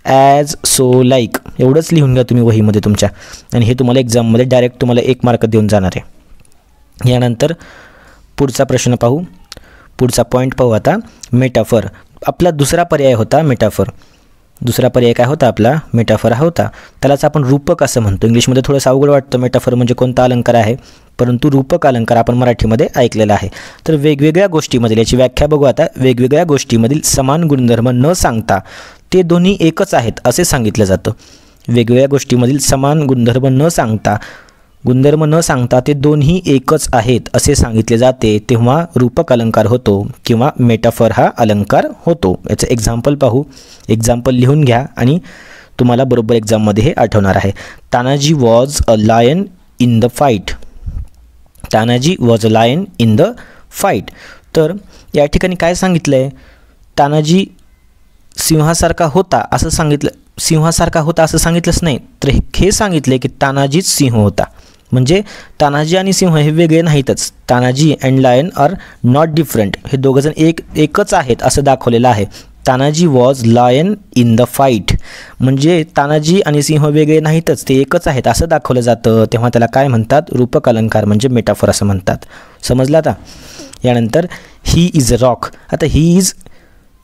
S1: ॲज, सो, लाईक एवढंच लिहून घ्या तुम्ही वहीमध्ये तुमच्या, आणि हे तुम्हाला एक्झाममध्ये डायरेक्ट तुम्हाला 1 मार्क देऊन जाणार आहे. यानंतर पुढचा प्रश्न पाहू, पुढचा पॉईंट पाहू. आता मेटाफर. आपला दुसरा पर्याय होता मेटाफर. दुसरा पर्याय काय होता आपला, मेटाफर हा होता. त्यालाच आपण रूपक असं म्हणतो. इंग्लिशमध्ये थोडंसं अवघड वाटतं मेटाफर म्हणजे कोणता अलंकार आहे, परंतु रूपक अलंकार आपण मराठीमध्ये ऐकलेला आहे. तर वेगवेगळ्या गोष्टीमधील, याची व्याख्या बघू आता, वेगवेगळ्या गोष्टीमधील समान गुणधर्म न सांगता ते दोन्ही एकच आहेत असे सांगितलं जातं. वेगवेगळ्या गोष्टीमधील समान गुणधर्म न सांगता ते दोन्ही एकच आहेत असे सांगितले जाते, तेव्हा रूपक अलंकार होतो किंवा मेटाफर हा अलंकार होतो. याचं एक्झाम्पल पाहू. एक्झाम्पल लिहून घ्या आणि तुम्हाला बरोबर एक्झाममध्ये हे आठवणार आहे. Tanaji was a lion in the fight. Tanaji was a lion in the fight. तर या ठिकाणी काय सांगितलं आहे, तानाजी सिंहासारखा होता असं सांगितलं. सिंहासारखा होता असं सांगितलंच नाही, तर हे सांगितले की तानाजीच सिंह होता. म्हणजे तानाजी आणि सिंह हे वेगळे नाहीतच. Tanaji and lion are not different. हे दोघंजण एकच आहेत असं दाखवलेलं आहे. Tanaji was lion in the fight म्हणजे तानाजी आणि सिंह वेगळे नाहीतच, ते एकच आहेत असं दाखवलं जातं, तेव्हा त्याला काय म्हणतात, रूपक अलंकार म्हणजे मेटाफर असं म्हणतात. समजलं आता. यानंतर ही इज अ रॉक. आता he is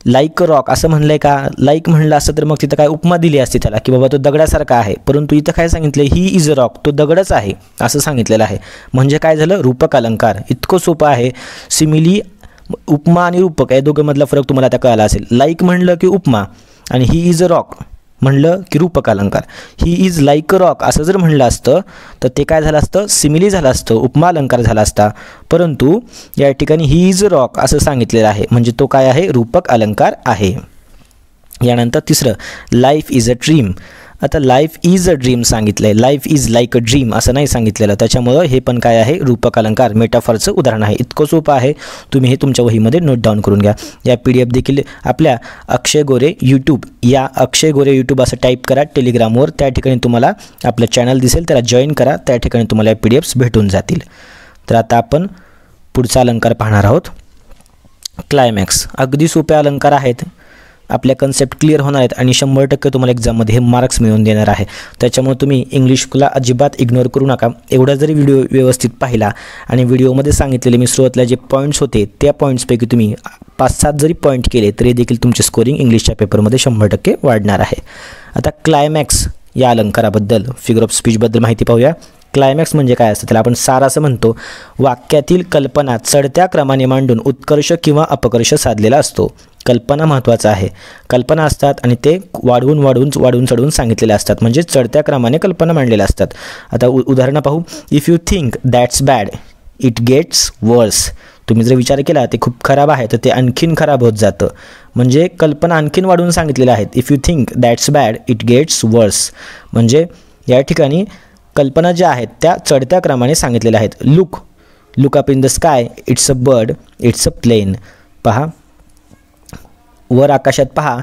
S1: like a rock असं म्हणलं आहे का, लाईक म्हणलं असतं तर मग तिथं काय उपमा दिली असती त्याला की बाबा तो दगडासारखा आहे, परंतु इथं काय सांगितलं, ही इज अ रॉक, तो दगडच आहे असं सांगितलेलं आहे. म्हणजे काय झालं, रूपक अलंकार. इतकं सोपं आहे. सिमिली, उपमा आणि रूपक या दोघांमधला फरक तुम्हाला आता कळाला असेल. लाईक म्हणलं की उपमा आणि ही इज अ रॉक म्हणलं की रूपक अलंकार. ही इज लाईक अ रॉक असं जर म्हणलं असतं तर ते काय झालं असतं, सिमिली झालं असतं, उपमा अलंकार झाला असता. परंतु या ठिकाणी ही इज अ रॉक असं सांगितलेलं आहे, म्हणजे तो काय आहे, रूपक अलंकार आहे. यानंतर तिसरं, लाईफ इज अ ड्रीम. आता लाईफ इज अ ड्रीम सांगितलं आहे, life is like a dream असं नाही सांगितलेलं, त्याच्यामुळं हे पण काय आहे, रूपक अलंकार मेटाफरचं उदाहरण आहे. इतकं सोपं आहे, तुम्ही हे तुमच्या वहीमध्ये नोट डाऊन करून घ्या. या PDF देखील आपल्या अक्षय गोरे यूट्यूब, या अक्षय गोरे यूट्यूब असं टाईप करा टेलिग्रामवर, त्या ठिकाणी तुम्हाला आपलं चॅनल दिसेल, त्याला जॉईन करा, त्या ठिकाणी तुम्हाला या PDFs भेटून जातील. तर आता आपण पुढचा अलंकार पाहणार आहोत, क्लायमॅक्स. अगदी सोपे अलंकार आहेत, आपल्या कन्सेप्ट क्लिअर होणार आहेत आणि 100% तुम्हाला एक्झाममध्ये हे मार्क्स मिळवून देणार आहे. त्याच्यामुळे तुम्ही इंग्लिशला अजिबात इग्नोर करू नका. एवढा जरी व्हिडिओ व्यवस्थित पाहिला आणि व्हिडिओमध्ये सांगितलेले मी सुरुवातीला जे पॉईंट्स होते त्या पॉईंट्सपैकी तुम्ही 5-7 जरी पॉईंट केले तरी देखील तुमचे स्कोरिंग इंग्लिशच्या पेपरमध्ये 100% वाढणार आहे. आता क्लायमॅक्स या अलंकाराबद्दल, फिगर ऑफ स्पीचबद्दल माहिती पाहूया. क्लायमॅक्स म्हणजे काय असतं, त्याला आपण सार असं म्हणतो. वाक्यातील कल्पना चढत्या क्रमाने मांडून उत्कर्ष किंवा अपकर्ष साधलेला असतो. कल्पना महत्त्वाचं आहे. कल्पना असतात आणि ते वाढवून चढवून सांगितलेले असतात, म्हणजे चढत्या क्रमाने कल्पना मांडलेल्या असतात. आता उदाहरणं पाहू. If you think that's bad it gets worse. तुम्ही जर विचार केला ते खूप खराब आहे तर ते आणखीन खराब होत जातं, म्हणजे कल्पना आणखीन वाढवून सांगितलेल्या आहेत. If you think that's bad it gets worse म्हणजे या ठिकाणी कल्पना ज्या आहेत त्या चढत्या क्रमाने सांगितलेल्या आहेत. Look up in the sky it's a bird it's a plane. पहा वर आकाशात पहा,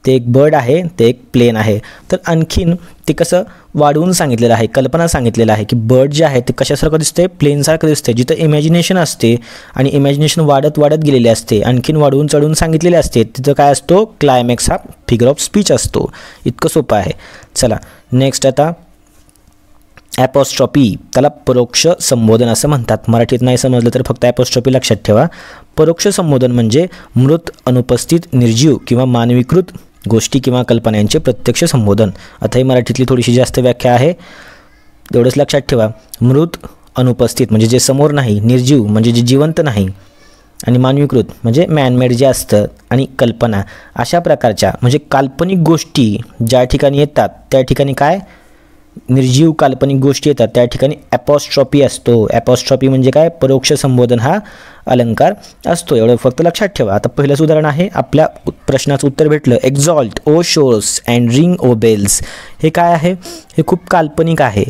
S1: ते एक बर्ड आहे, ते एक प्लेन आहे. तर आणखीन ते कसं वाढवून सांगितलेलं आहे, कल्पना सांगितलेलं आहे की बर्ड जे आहे ते कशासारखं दिसते, प्लेनसारखं दिसते. जिथं इमॅजिनेशन असते आणि इमॅजिनेशन वाढत गेलेले असते, आणखीन वाढवून चढवून सांगितलेले असते, तिथं काय असतो, क्लायमॅक्स हा फिगर ऑफ स्पीच असतो. इतकं सोपं आहे. चला नेक्स्ट आता ॲपॉस्ट्रॉपी. त्याला परोक्ष संबोधन असं म्हणतात. मराठीत नाही समजलं तर फक्त ॲपॉस्ट्रॉपी लक्षात ठेवा. परोक्ष संबोधन म्हणजे मृत, अनुपस्थित, निर्जीव किंवा मानवीकृत गोष्टी किंवा कल्पना यांचे प्रत्यक्ष संबोधन. आता ही मराठीतली थोडीशी जास्त व्याख्या आहे, एवढंच लक्षात ठेवा. मृत, अनुपस्थित म्हणजे जे समोर नाही, निर्जीव म्हणजे जे जिवंत नाही, आणि मानवीकृत म्हणजे मॅनमेड जे असतं, आणि कल्पना अशा प्रकारच्या म्हणजे काल्पनिक गोष्टी ज्या ठिकाणी येतात त्या ठिकाणी काय निर्जीव काल्पनिक गोष्टी येतात त्या ठिकाणी ॲपॉस्ट्रॉपी असतो. ॲपॉस्ट्रॉपी म्हणजे काय? परोक्ष संबोधन हा अलंकार असतो. एवढं फक्त लक्षात ठेवा. आता पहिलंच उदाहरण आहे, आपल्या प्रश्नाचं उत्तर भेटलं. Exalt, O shores and ring O bells. हे काय आहे? हे खूप काल्पनिक आहे.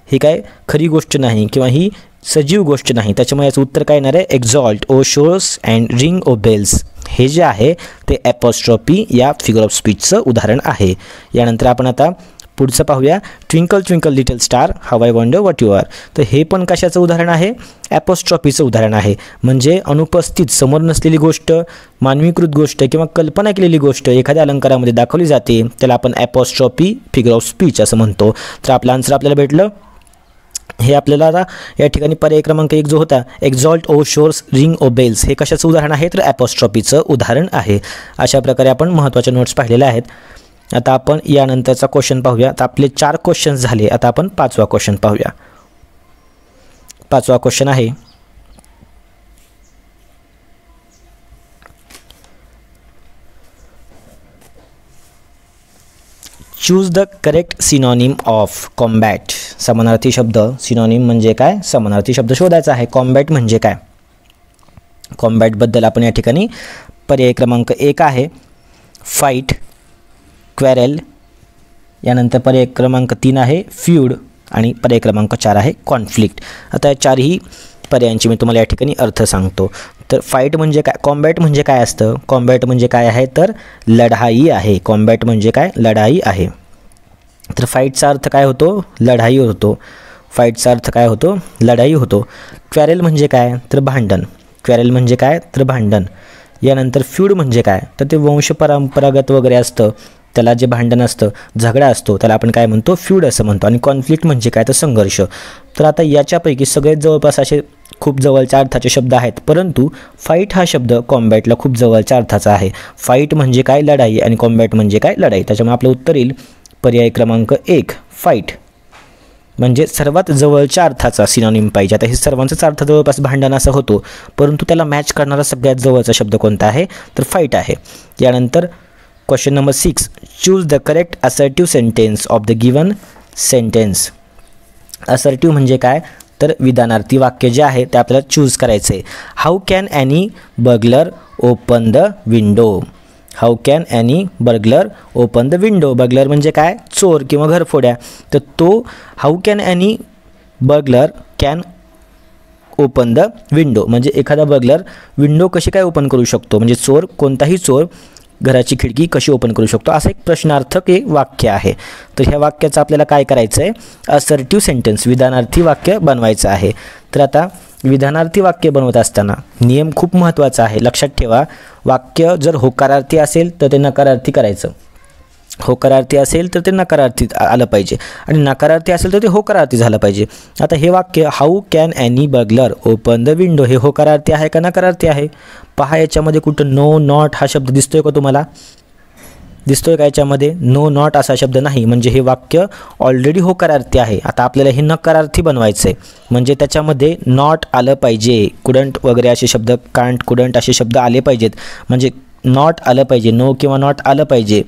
S1: ही काय खरी गोष्ट नाही किंवा ही सजीव गोष्ट नाही. त्याच्यामुळे याचं उत्तर काय येणार आहे? Exalt, O shores and ring O bells. हे जे आहे ते ॲपॉस्ट्रॉपी या फिगर ऑफ स्पीचचं उदाहरण आहे. यानंतर आपण आता पुढचं पाहूया. Twinkle twinkle little star how I wonder what you are. तर हे पण कशाचं उदाहरण आहे? ॲपॉस्ट्रॉपीचं उदाहरण आहे. म्हणजे अनुपस्थित, समोर नसलेली गोष्ट, मानवीकृत गोष्ट किंवा कल्पना केलेली गोष्ट एखाद्या अलंकारामध्ये दाखवली जाते, त्याला आपण ॲपॉस्ट्रॉपी फिगर ऑफ स्पीच असं म्हणतो. तर आपलं आन्सर आपल्याला भेटलं. हे आपल्याला आता या ठिकाणी पर्याय क्रमांक 1 जो होता, एक्झॉल्ट, O shores, ring O bells, हे कशाचं उदाहरण आहे? तर ॲपॉस्ट्रॉपीचं उदाहरण आहे. अशा प्रकारे आपण महत्त्वाच्या नोट्स पाहिलेल्या आहेत. आता आपण यानंतरचा क्वेश्चन पाहूया. आता आपले 4 क्वेश्चन्स झाले. आता आपण 5वा क्वेश्चन पाहूया. 5वा क्वेश्चन आहे, choose the correct synonym of combat. समानार्थी शब्द, सिनॉनिम म्हणजे काय? समानार्थी शब्द शोधायचा आहे. कॉम्बॅट म्हणजे काय? कॉम्बॅटबद्दल आपण या ठिकाणी पर्याय क्रमांक 1 आहे फाईट, क्वॅरेल. यानंतर पर्याय क्रमांक 3 आहे फ्यूड आणि पर्याय क्रमांक 4 आहे कॉन्फ्लिक्ट. आता या 4ही पर्यायांची मी तुम्हाला या ठिकाणी अर्थ सांगतो. तर फाईट म्हणजे काय? कॉम्बॅट म्हणजे काय असतं? कॉम्बॅट म्हणजे काय आहे? तर लढाई आहे. कॉम्बॅट म्हणजे काय? लढाई आहे. तर फाईटचा अर्थ काय होतो? लढाई होतो. फाईटचा अर्थ काय होतो? लढाई होतो. क्वॅरेल म्हणजे काय? तर भांडण. क्वॅरेल म्हणजे काय? तर भांडण. यानंतर फ्यूड म्हणजे काय? तर ते वंशपरंपरागत वगैरे असतं, त्याला जे भांडण असतं, झगडा असतो, त्याला आपण काय म्हणतो? फ्यूड असं म्हणतो. आणि कॉन्फ्लिक्ट म्हणजे काय? तर संघर्ष. तर आता याच्यापैकी सगळेच जवळपास असे खूप जवळच्या अर्थाचे शब्द आहेत, परंतु फाईट हा शब्द कॉम्बॅटला खूप जवळच्या अर्थाचा आहे. फाईट म्हणजे काय? लढाई. आणि कॉम्बॅट म्हणजे काय? लढाई. त्याच्यामुळे आपलं उत्तर येईल पर्याय क्रमांक 1 फाईट. म्हणजे सर्वात जवळच्या अर्थाचा सिनॉनिम पाहिजे. आता हे सर्वांचाच अर्थ जवळपास भांडण असा होतो, परंतु त्याला मॅच करणारा सगळ्यात जवळचा शब्द कोणता आहे? तर फाईट आहे. यानंतर question number 6, choose the correct assertive sentence of the given sentence. Assertive म्हणजे काय? तर विधानार्थी वाक्य जे आहे ते आपल्याला चूज करायचं आहे. How can any burglar open the window. How can any burglar open the window. Burglar म्हणजे काय? चोर किंवा घरफोड्या. तर तो how can any burglar can open the window म्हणजे एखादा बर्गलर विंडो कशी काय ओपन करू शकतो, म्हणजे चोर, कोणताही चोर घराची खिडकी कशी ओपन करू शकतो, असं एक प्रश्नार्थक एक वाक्य आहे. तर ह्या वाक्याचं आपल्याला काय करायचं आहे? असर्टिव्ह सेंटेन्स, विधानार्थी वाक्य बनवायचं आहे. तर आता विधानार्थी वाक्य बनवत असताना नियम खूप महत्त्वाचा आहे. लक्षात ठेवा, वाक्य जर होकारार्थी असेल तर ते नकारार्थी करायचं, होकारार्थी असेल तर ते नकारार्थी आलं पाहिजे, आणि नकारार्थी असेल तर ते होकारार्थी झालं पाहिजे. आता हे वाक्य how can any burglar open the window हे होकारार्थी आहे का नकारार्थी आहे? पहा, याच्यामध्ये कुठं नो, नॉट हा शब्द दिसतोय का तुम्हाला? दिसतोय का याच्यामध्ये? नो, नॉट असा शब्द नाही, म्हणजे हे वाक्य ऑलरेडी होकारार्थी आहे. आता आपल्याला हे नकारार्थी बनवायचं आहे, म्हणजे त्याच्यामध्ये नॉट आलं पाहिजे. कुडंट वगैरे असे शब्द, कांट, कुडंट असे शब्द आले पाहिजेत, म्हणजे नॉट आलं पाहिजे, नो किंवा नॉट आलं पाहिजे.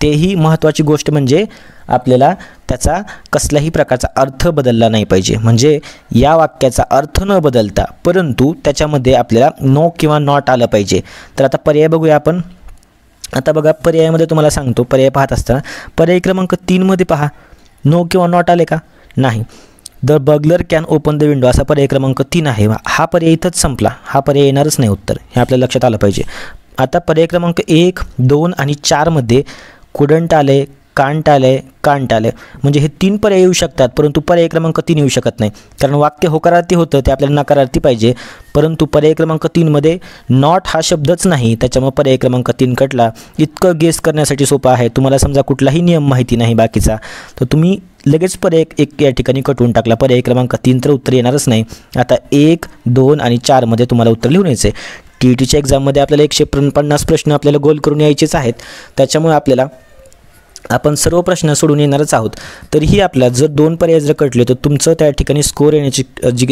S1: तेही महत्त्वाची गोष्ट म्हणजे आपल्याला त्याचा कसल्याही प्रकारचा अर्थ बदलला नाही पाहिजे. म्हणजे या वाक्याचा अर्थ न बदलता परंतु त्याच्यामध्ये आपल्याला नो किंवा नॉट आलं पाहिजे. तर आता पर्याय बघूया आपण. आता बघा, पर्यायामध्ये तुम्हाला सांगतो, पर्याय पाहत असताना पर्याय क्रमांक 3 मध्ये पहा, नो किंवा नॉट आले का? नाही. The burglar can open the window असा पर्याय क्रमांक 3 आहे. हा पर्याय इथंच संपला, हा पर्याय येणारच नाही उत्तर, हे आपल्या लक्षात आलं पाहिजे. आता पर्याय क्रमांक 1, 2 आणि 4 मध्ये कुडंट आले, कांट आले, कांट आले, म्हणजे हे 3 पर्याय येऊ शकतात, परंतु पर्याय क्रमांक 3 येऊ शकत नाही, कारण वाक्य होकारार्थी होतं, ते आपल्याला नकारार्थी पाहिजे. परंतु पर्याय क्रमांक 3 मध्ये नॉट हा शब्दच नाही, त्याच्यामुळे पर्याय क्रमांक 3 कटला. इतकं गेस करण्यासाठी सोपं आहे. तुम्हाला समजा कुठलाही नियम माहिती नाही बाकीचा, तर तुम्ही लगेच पर्याय 1 या ठिकाणी कटवून टाकला, पर्याय क्रमांक 3 तर उत्तर येणारच नाही. आता 1, 2 आणि 4 मध्ये तुम्हाला उत्तर लिहून यायचं आहे. TETच्या एक्झाममध्ये आपल्याला 150 प्रश्न आपल्याला गोल करून यायचेच आहेत, त्याच्यामुळे आपल्याला आपण सर्व प्रश्न सोडून येणारच आहोत. तरीही आपल्या जर 2 पर्याय जर कटले तर तुमचं त्या ठिकाणी स्कोर येण्याची जी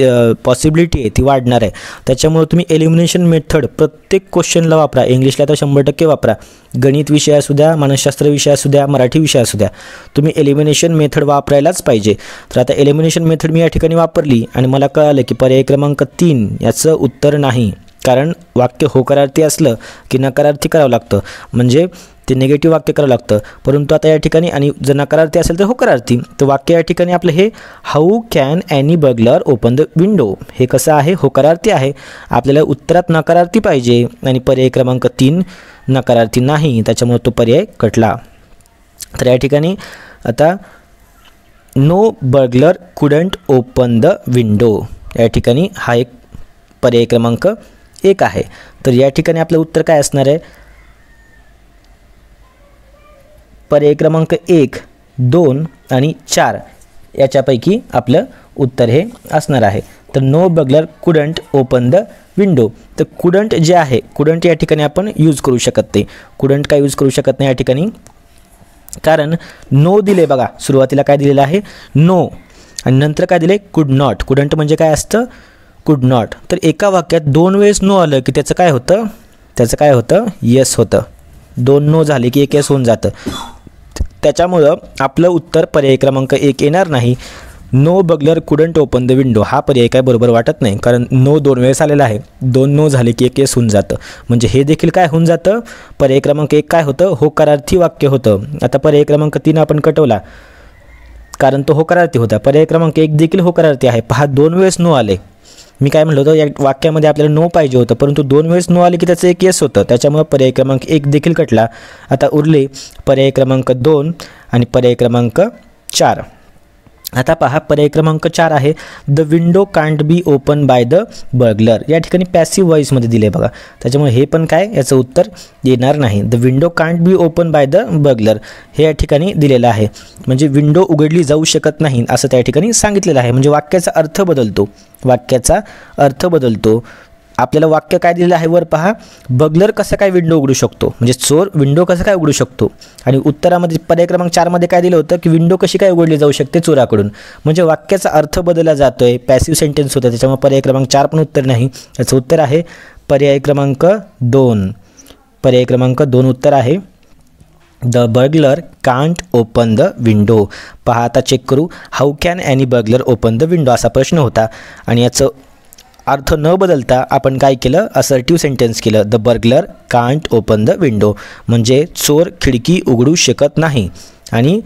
S1: पॉसिबिलिटी आहे ती वाढणार आहे. त्याच्यामुळे तुम्ही एलिमिनेशन मेथड प्रत्येक क्वेश्चनला वापरा. इंग्लिशला तर 100% वापरा. गणित विषय असू द्या, मानसशास्त्र विषय असू द्या, मराठी विषय असू द्या, तुम्ही एलिमिनेशन मेथड वापरायलाच पाहिजे. तर आता एलिमिनेशन मेथड मी या ठिकाणी वापरली आणि मला कळालं की पर्याय क्रमांक 3 याचं उत्तर नाही. कारण वाक्य होकारार्थी असलं की नकारार्थी करावं लागतं, म्हणजे ते निगेटिव्ह वाक्य करावं लागतं. परंतु आता या ठिकाणी आणि जर नकारार्थी असेल तर होकारार्थी. तर वाक्य या ठिकाणी आपलं हे how can any burglar open the window, हे कसं आहे, होकारार्थी आहे. आपल्याला उत्तरात नकारार्थी पाहिजे आणि पर्याय क्रमांक 3 नकारार्थी नाही, त्याच्यामुळे तो पर्याय कटला. तर या ठिकाणी आता no burglar couldn't open the window, या ठिकाणी हा एक पर्याय क्रमांक 1 आहे. तर या ठिकाणी आपलं उत्तर काय असणार आहे, पर्याय क्रमांक 1, 2 आणि 4 याच्यापैकी आपलं उत्तर हे असणार आहे. तर no burglar couldn't open the window. तर कुडंट जे आहे, कुडंट या ठिकाणी आपण यूज करू शकत नाही. कुडंट काय यूज करू शकत नाही या ठिकाणी, कारण नो दिले बघा. सुरुवातीला काय दिलेलं आहे, नो, आणि नंतर काय दिले, कुड नॉट. कुडंट म्हणजे काय असतं, कुड नॉट. तर एका वाक्यात 2 वेळेस नो आलं की त्याचं काय होतं, येस होतं. 2 नो झाले की 1 येस होऊन जातं. त्याच्यामुळं आपलं उत्तर पर्याय क्रमांक 1 येणार नाही. No burglar couldn't open the window हा पर्याय काय बरोबर वाटत नाही, कारण नो 2 वेळेस आलेला आहे. 2 नो झाले की 1 येस होऊन जातं, म्हणजे हे देखील काय होऊन जातं, पर्याय क्रमांक 1 काय होतं, होकारार्थी वाक्य होतं. आता पर्याय क्रमांक 3 आपण कटवला कारण तो होकारार्थी होता. पर्याय क्रमांक 1 देखील होकारार्थी आहे. पहा 2 वेळेस नो आले. मी काय म्हणलं होतं, या वाक्यामध्ये आपल्याला नो पाहिजे होतं, परंतु 2 वेळेस नो आले की त्याचं 1 येस होतं, त्याच्यामुळे पर्याय क्रमांक 1 देखील कटला. आता उरले पर्याय क्रमांक 2 आणि पर्याय क्रमांक 4. आता पहा पर्याय क्रमांक 4 आहे, the window can't be open by the burglar. या ठिकाणी पॅसिव्ह व्हॉइसमध्ये दिले बघा, त्याच्यामुळे हे पण काय याचं उत्तर येणार नाही. The window can't be open by the burglar हे या ठिकाणी दिलेलं आहे, म्हणजे विंडो उघडली जाऊ शकत नाही असं त्या ठिकाणी सांगितलेलं आहे. म्हणजे वाक्याचा अर्थ बदलतो. आपल्याला वाक्य काय दिलेलं आहे वर पहा, बर्गलर कसं काय विंडो उघडू शकतो, म्हणजे चोर विंडो कसं काय उघडू शकतो. आणि उत्तरामध्ये पर्याय क्रमांक 4 मध्ये काय दिलं होतं की विंडो कशी काय उघडली जाऊ शकते चोराकडून. म्हणजे वाक्याचा अर्थ बदलला जातोय, पॅसिव्ह सेंटेन्स होतं, त्याच्यामुळे पर्याय क्रमांक 4 पण उत्तर नाही. याचं उत्तर आहे पर्याय क्रमांक 2. पर्याय क्रमांक 2 उत्तर आहे, the burglar can't open the window. पहा आता चेक करू, how can any burglar open the window असा प्रश्न होता आणि याचं अर्थ न बदलता आपण काय केलं, असर्टिव्ह सेंटेन्स केलं, the burglar can't open the window, म्हणजे चोर खिडकी उघडू शकत नाही. आणि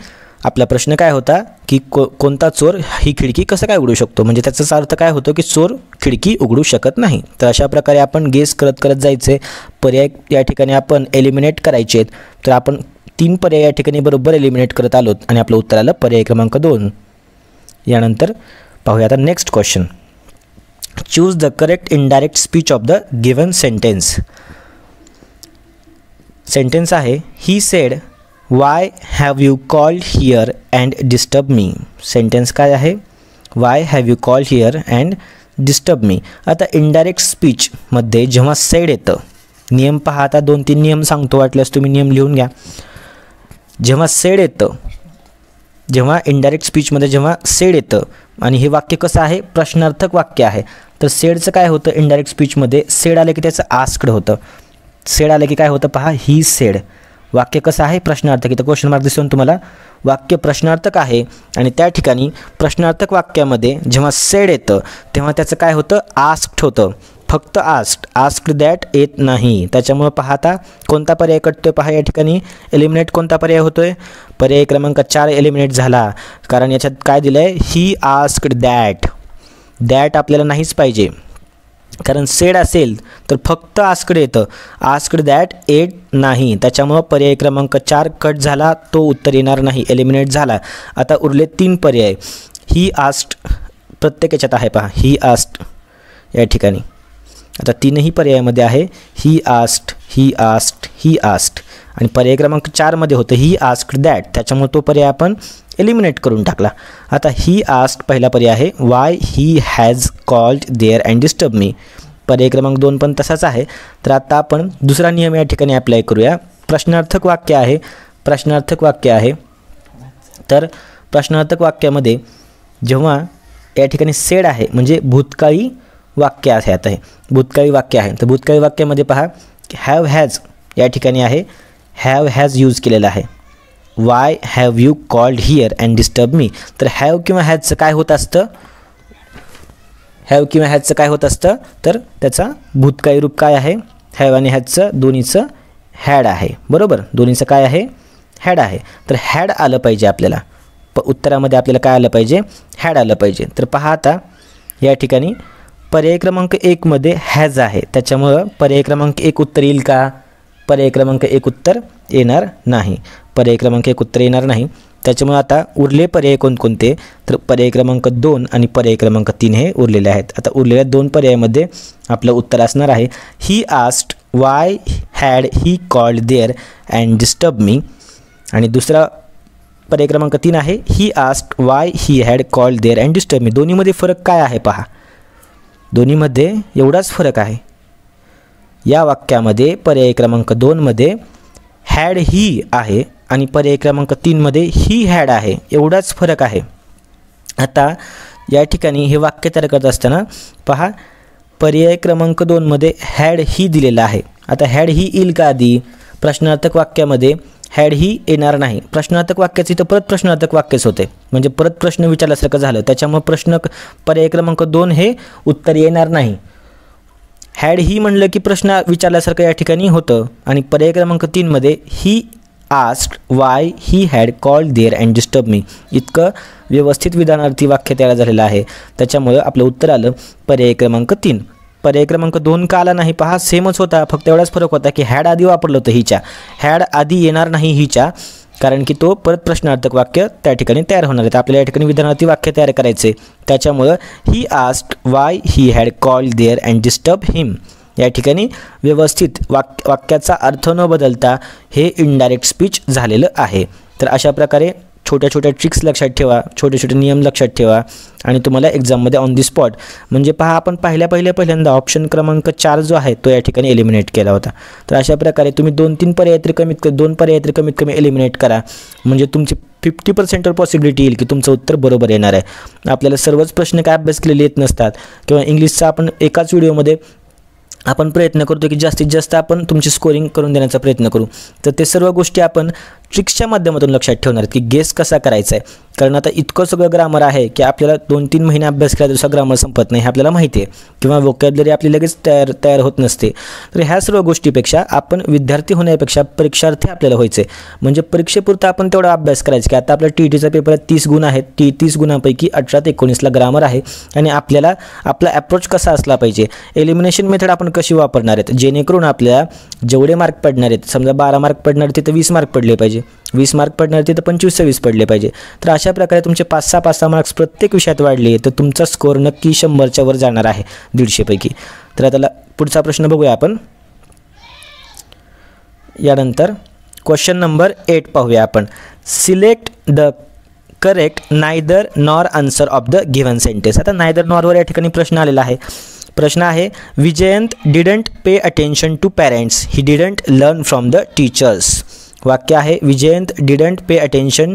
S1: आपला प्रश्न काय होता की कोणता चोर ही खिडकी कसं काय उघडू शकतो, म्हणजे त्याचाच अर्थ काय होतो की चोर खिडकी उघडू शकत नाही. तर अशा प्रकारे आपण गेस करत जायचे. पर्याय या ठिकाणी आपण एलिमिनेट करायचे आहेत. तर आपण 3 पर्याय या ठिकाणी बरोबर एलिमिनेट करत आलोत आणि आपलं उत्तर आलं पर्याय क्रमांक 2. यानंतर पाहूया आता next question. Choose the correct indirect speech of the given sentence. Sentence आहे, he said why have you called here and disturb me. Sentence काय आहे, why have you called here and disturb me. आता indirect स्पीचमध्ये जेव्हा sed येतं, नियम पहा, आता 2-3 नियम सांगतो, वाटल्यास तुम्ही नियम लिहून घ्या. जेव्हा सेड येतं, जेव्हा इनडायरेक्ट स्पीचमध्ये जेव्हा सेड येतं आणि हे वाक्य कसं आहे, प्रश्नार्थक वाक्य आहे, तर सेडचं काय होतं, इनडायरेक्ट स्पीचमध्ये सेड आलं की त्याचं आस्क्ड होतं. सेड आलं की काय होतं पहा, ही सेड. वाक्य कसं आहे, प्रश्नार्थक. इथं क्वेश्चन मार्क दिसून तुम्हाला, वाक्य प्रश्नार्थक आहे आणि त्या ठिकाणी प्रश्नार्थक वाक्यामध्ये जेव्हा सेड येतं तेव्हा त्याचं काय होतं, आस्क्ड होतं. फक्त आस्क्ड दॅट येत नाही. त्याच्यामुळे पाहता कोणता पर्याय कटतोय पहा, या ठिकाणी एलिमिनेट कोणता पर्याय होतोय, पर्याय क्रमांक 4 एलिमिनेट झाला. कारण याच्यात काय दिलं आहे, ही आस्क्ड दॅट आपल्याला नाहीच पाहिजे, कारण सेड असेल तर फक्त आस्क्ड येतं, आस्क्ड दॅट येत नाही. त्याच्यामुळं पर्याय क्रमांक 4 कट झाला, तो उत्तर येणार नाही, एलिमिनेट झाला. आता उरले 3 पर्याय. ही आस्क्ड प्रत्येक याच्यात आहे पहा, ही आस्क्ड या ठिकाणी. आता 3ही पर्यायामध्ये आहे, ही आस्क्ड आणि पर्याय क्रमांक 4 मध्ये होतं ही आस्क्ड दॅट, त्याच्यामुळे तो पर्याय आपण एलिमिनेट करून टाकला. आता ही आस्क्ड पहिला पर्याय आहे, why he has called there and disturb me. पर्याय क्रमांक 2 पण तसाच आहे. तर आता आपण दुसरा नियम या ठिकाणी अप्लाय करूया. प्रश्नार्थक वाक्य आहे, प्रश्नार्थक वाक्य आहे. तर प्रश्नार्थक वाक्यामध्ये जेव्हा या ठिकाणी सेड आहे म्हणजे भूतकाळी वाक्य आहे. आता हे भूतकाळी वाक्य आहे. तर भूतकाळी वाक्यामध्ये पहा हॅव हॅज या ठिकाणी आहे, हॅव हॅज यूज केलेला आहे. Why have you called here and disturb मी. तर हॅव किंवा हॅजचं काय होत असतं, हॅव किंवा हॅजचं काय होत असतं, तर त्याचा भूतकाळी रूप काय आहे, हॅव आणि हॅजचं दोन्हीचं हॅड आहे. बरोबर, दोन्हीचं काय आहे, हॅड आहे. तर हॅड आलं पाहिजे आपल्याला, उत्तरामध्ये आपल्याला काय आलं पाहिजे, हॅड आलं पाहिजे. तर पहा आता या ठिकाणी पर्याय क्रमांक 1 मध्ये हॅज आहे, त्याच्यामुळं पर्याय क्रमांक 1 उत्तर येईल का, पर्याय क्रमांक 1 उत्तर येणार नाही. पर्याय क्रमांक 1 उत्तर येणार नाही. त्याच्यामुळे आता उरले पर्याय कोणकोणते, तर पर्याय क्रमांक 2 आणि पर्याय क्रमांक 3 हे उरलेले आहेत. आता उरलेल्या 2 पर्यायामध्ये आपलं उत्तर असणार आहे he asked why had he called there and disturb me. आणि दुसरा पर्याय क्रमांक 3 आहे he asked why he had called there and disturb me. दोन्हीमध्ये फरक काय आहे पहा, दोन्हीमध्ये एवढाच फरक आहे. या वाक्यामध्ये पर्याय क्रमांक 2 मध्ये हॅड ही आहे आणि पर्याय क्रमांक 3 मध्ये ही हॅड आहे, एवढाच फरक आहे. आता या ठिकाणी हे वाक्य तयार करत असताना पहा पर्याय क्रमांक 2 मध्ये हॅड ही दिलेला आहे. आता हॅड ही येईल का आधी, प्रश्नार्थक वाक्यामध्ये हॅड ही येणार नाही. प्रश्नार्थक वाक्याचं इथं परत प्रश्नार्थक वाक्यच होते, म्हणजे परत प्रश्न विचारल्यासारखं झालं, त्याच्यामुळे पर्याय क्रमांक 2 हे उत्तर येणार नाही. हॅड ही म्हणलं की प्रश्न विचारल्यासारखं या ठिकाणी होतं. आणि पर्याय क्रमांक 3 मध्ये he asked why he had called there and disturb me, इतकं व्यवस्थित विधानार्थी वाक्य तयार झालेलं आहे. त्याच्यामुळं आपलं उत्तर आलं पर्याय क्रमांक 3. पर्याय क्रमांक 2 का आला नाही पहा, सेमच होता, फक्त एवढाच फरक होता की हॅड आधी वापरलं होतं हिच्या, हॅड आधी येणार नाही हिच्या, कारण की तो परत प्रश्नार्थक वाक्य त्या ठिकाणी तयार होणार आहे. आपल्याला या ठिकाणी विधानार्थी वाक्य तयार करायचे. त्याच्यामुळं he asked why he had called there and disturb him, या ठिकाणी व्यवस्थित वाक्याचा अर्थ न बदलता हे इनडायरेक्ट स्पीच झालेलं आहे. तर अशा प्रकारे छोट्या छोट्या ट्रिक्स लक्षात ठेवा, छोटे छोटे नियम लक्षात ठेवा आणि तुम्हाला एक्झाममध्ये ऑन दी स्पॉट, म्हणजे पहा आपण पहिल्यांदा ऑप्शन क्रमांक 4 जो आहे तो या ठिकाणी एलिमिनेट केला होता. तर अशा प्रकारे तुम्ही 2 पर्याय तरी कमीत कमी एलिमिनेट करा, म्हणजे तुमची 50% पॉसिबिलिटी येईल की तुमचं उत्तर बरोबर येणार आहे. आपल्याला सर्वच प्रश्न काय अभ्यास केलेले येत नसतात, किंवा इंग्लिशचा आपण एकाच व्हिडिओमध्ये आपण प्रयत्न करतो की जास्तीत जास्त आपण तुमची स्कोरिंग करून देण्याचा प्रयत्न करू. तर ते सर्व गोष्टी आपण ट्रिक्सच्या माध्यमातून लक्षात ठेवणार की गेस कसा करायचा आहे. कारण आता इतकं सगळं ग्रामर आहे की आपल्याला 2-3 महिने अभ्यास केला दुसरा ग्रामर संपत नाही हे आपल्याला माहिती आहे, किंवा वोकॅब्युलरी आपली लगेच तयार होत नसते. तर ह्या सर्व गोष्टीपेक्षा आपण विद्यार्थी होण्यापेक्षा परीक्षार्थी आपल्याला व्हायचे, म्हणजे परीक्षेपुरता आपण तेवढा अभ्यास करायचा की आता आपला TETचा पेपर 30 गुण आहेत, 30 गुणांपैकी 18 ते 19ला ग्रामर आहे. आणि आपल्याला आपला अप्रोच कसा असला पाहिजे, एलिमिनेशन मेथड आपण कशी वापरणार आहेत जेणेकरून आपल्याला जेवढे मार्क पडणार आहेत, समजा 12 मार्क पडणार तिथं 20 मार्क पडले पाहिजे, 20 मार्क पडणार तिथं 25-26 पडले पाहिजे. तर अशा प्रकारे तुमचे 5-6 मार्क्स प्रत्येक विषयात वाढले तर तुमचा स्कोअर नक्की 100च्या वर जाणार आहे 150 पैकी. तर आता पुढचा प्रश्न बघूया आपण. यानंतर क्वेश्चन नंबर 8 पाहूया आपण. Select the correct neither nor answer of the given sentence. आता नायदर नॉरवर या ठिकाणी प्रश्न आलेला आहे. प्रश्न आहे Vijayant didn't pay attention to parents, he didn't learn from the teachers. वाक्य आहे Vijayant didn't pay attention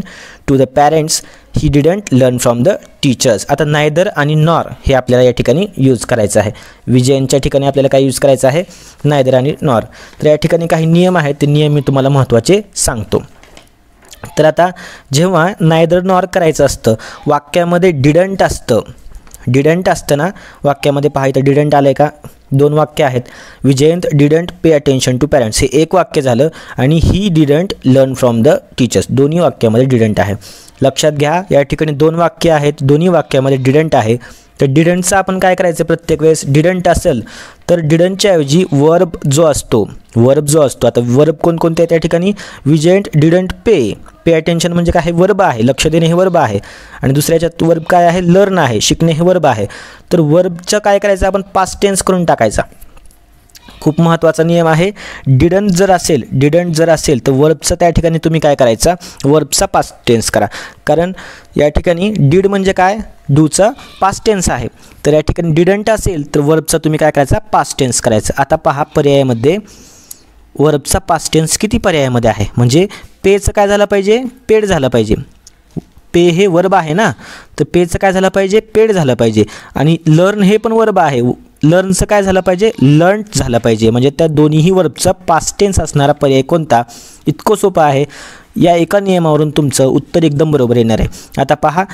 S1: to the parents, he didn't learn from the teachers. आता नायदर आणि नॉर हे आपल्याला या ठिकाणी यूज करायचं आहे. विजयंतच्या ठिकाणी आपल्याला काय यूज करायचं आहे, नायदर आणि नॉर. तर या ठिकाणी काही नियम आहेत, ते नियम मी तुम्हाला महत्त्वाचे सांगतो. तर आता जेव्हा नायदर नॉर करायचं असतं, वाक्यामध्ये डिडंट असतं ना, वाक्यामध्ये पाहायचं डिडंट आलं आहे का. 2 वाक्य आहेत, Vijayant didn't pay attention to parents हे एक वाक्य झालं, आणि he didn't learn from the teachers, दोन्ही वाक्यामध्ये डिडंट आहे. लक्षात घ्या या ठिकाणी 2 वाक्य आहेत, दोन्ही वाक्यामध्ये डिडंट आहे. तर डिडंटचं आपण काय करायचं, प्रत्येक वेळेस डिडंट असेल तर डिडंटच्या ऐवजी वर्ब जो असतो, आता वर्ब कोणकोणते आहेत त्या ठिकाणी, विजयंत डिडंट पे अटेन्शन म्हणजे काय, हे वर्ब आहे, लक्ष देणे हे वर्ब आहे. आणि दुसऱ्याच्यात वर्ब काय आहे, लर्न आहे, शिकणे हे वर्ब आहे. तर वर्बचं काय करायचं, आपण पास्ट टेन्स करून टाकायचा. खूप महत्त्वाचा नियम आहे. डिडंट जर असेल तर वर्बचं त्या ठिकाणी तुम्ही काय करायचा, वर्बचा पास्ट टेन्स करा. कारण या ठिकाणी डिड म्हणजे काय, डूचा पास्ट टेन्स आहे. तर या ठिकाणी डिडंट असेल तर वर्बचा तुम्ही काय करायचा, पास्ट टेन्स करायचा. आता पहा पर्यायामध्ये वर्बचा पास्ट टेन्स किती पर्यायामध्ये आहे, म्हणजे पेचं काय झालं पाहिजे, पेड झालं पाहिजे. पे हे वर्ब आहे ना, तर पेचं काय झालं पाहिजे, पेड झालं पाहिजे. आणि लर्न हे पण वर्ब आहे, लर्नचं काय झालं पाहिजे, लर्न्ड झालं पाहिजे. म्हणजे त्या दोन्हीही वर्बचा पास्ट टेन्स असणारा पर्याय कोणता. इतकं सोपं आहे. या एका नियमावरून तुमचं उत्तर एकदम बरोबर येणार आहे. आता पहा,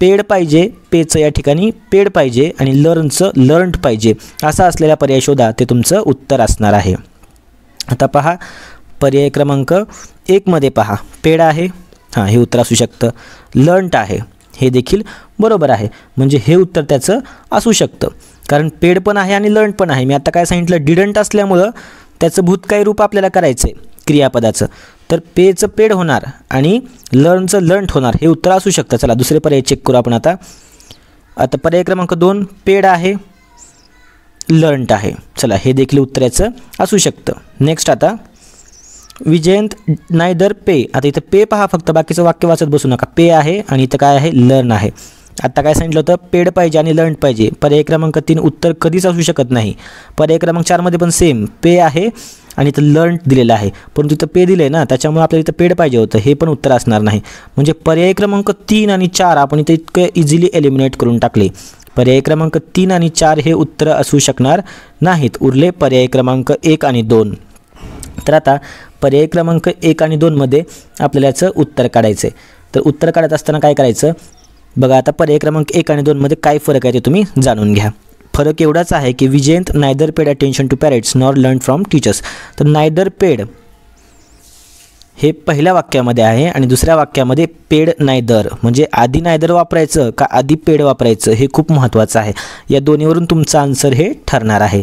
S1: पेड पाहिजे, पेचं या ठिकाणी पेड पाहिजे आणि लर्नचं लर्न्ड पाहिजे. असा असलेला पर्याय शोधा, ते तुमचं उत्तर असणार आहे. आता पहा, पर्याय क्रमांक 1 मध्ये पहा, पेड आहे, हां हे उत्तर असू शकतं. लर्न्ड आहे, हे देखील बरोबर आहे. म्हणजे हे उत्तर त्याचं असू शकतं, कारण पेड पण आहे आणि लर्न्ड पण आहे. मी आता काय सांगितलं, डिडंट असल्यामुळं त्याचं भूतकाळी रूप आपल्याला करायचं आहे क्रियापदाचं. तर पेचं पेड होणार आणि लर्नचं लर्न्ड होणार, हे उत्तर असू शकतं. चला दुसरे पर्याय चेक करू आपण आता. पर्याय क्रमांक 2, पेड आहे, लर्न्ड आहे. चला हे देखील उत्तर याचं असू शकतं. नेक्स्ट आता, विजयंत नायदर पे. आता इथं पे पहा फक्त, बाकीचं वाक्य वाचत बसू नका. पे आहे आणि इथं काय आहे, लर्न आहे. आता काय सांगितलं होतं, पेड पाहिजे आणि लर्न पाहिजे. पर्याय क्रमांक 3 उत्तर कधीच असू शकत नाही. पर्याय क्रमांक 4 मध्ये पण सेम, पे आहे आणि इथं लर्न दिलेलं आहे, परंतु इथं पे दिलं आहे ना, त्याच्यामुळे आपल्याला इथं पेड पाहिजे होतं, हे पण उत्तर असणार नाही. म्हणजे पर्याय क्रमांक 3 आणि 4 आपण इथं इतकं इझिली एलिमिनेट करून टाकले. पर्याय क्रमांक 3 आणि 4 हे उत्तर असू शकणार नाहीत. उरले पर्याय क्रमांक 1 आणि 2. तर आता पर्याय क्रमांक 1 आणि 2 मध्ये आपल्याला याचं उत्तर काढायचं आहे. तर उत्तर काढत असताना काय करायचं बघा. आता पर्याय क्रमांक 1 आणि 2 मध्ये काय फरक आहे ते तुम्ही जाणून घ्या. फरक एवढाच आहे की Vijayant neither paid attention to parents nor learn from teachers. तर नायदर पेड हे पहिल्या वाक्यामध्ये आहे आणि दुसऱ्या वाक्यामध्ये पेड नायदर. म्हणजे आधी नायदर वापरायचं का आधी पेड वापरायचं, हे खूप महत्त्वाचं आहे. या दोन्हीवरून तुमचं आन्सर हे ठरणार आहे.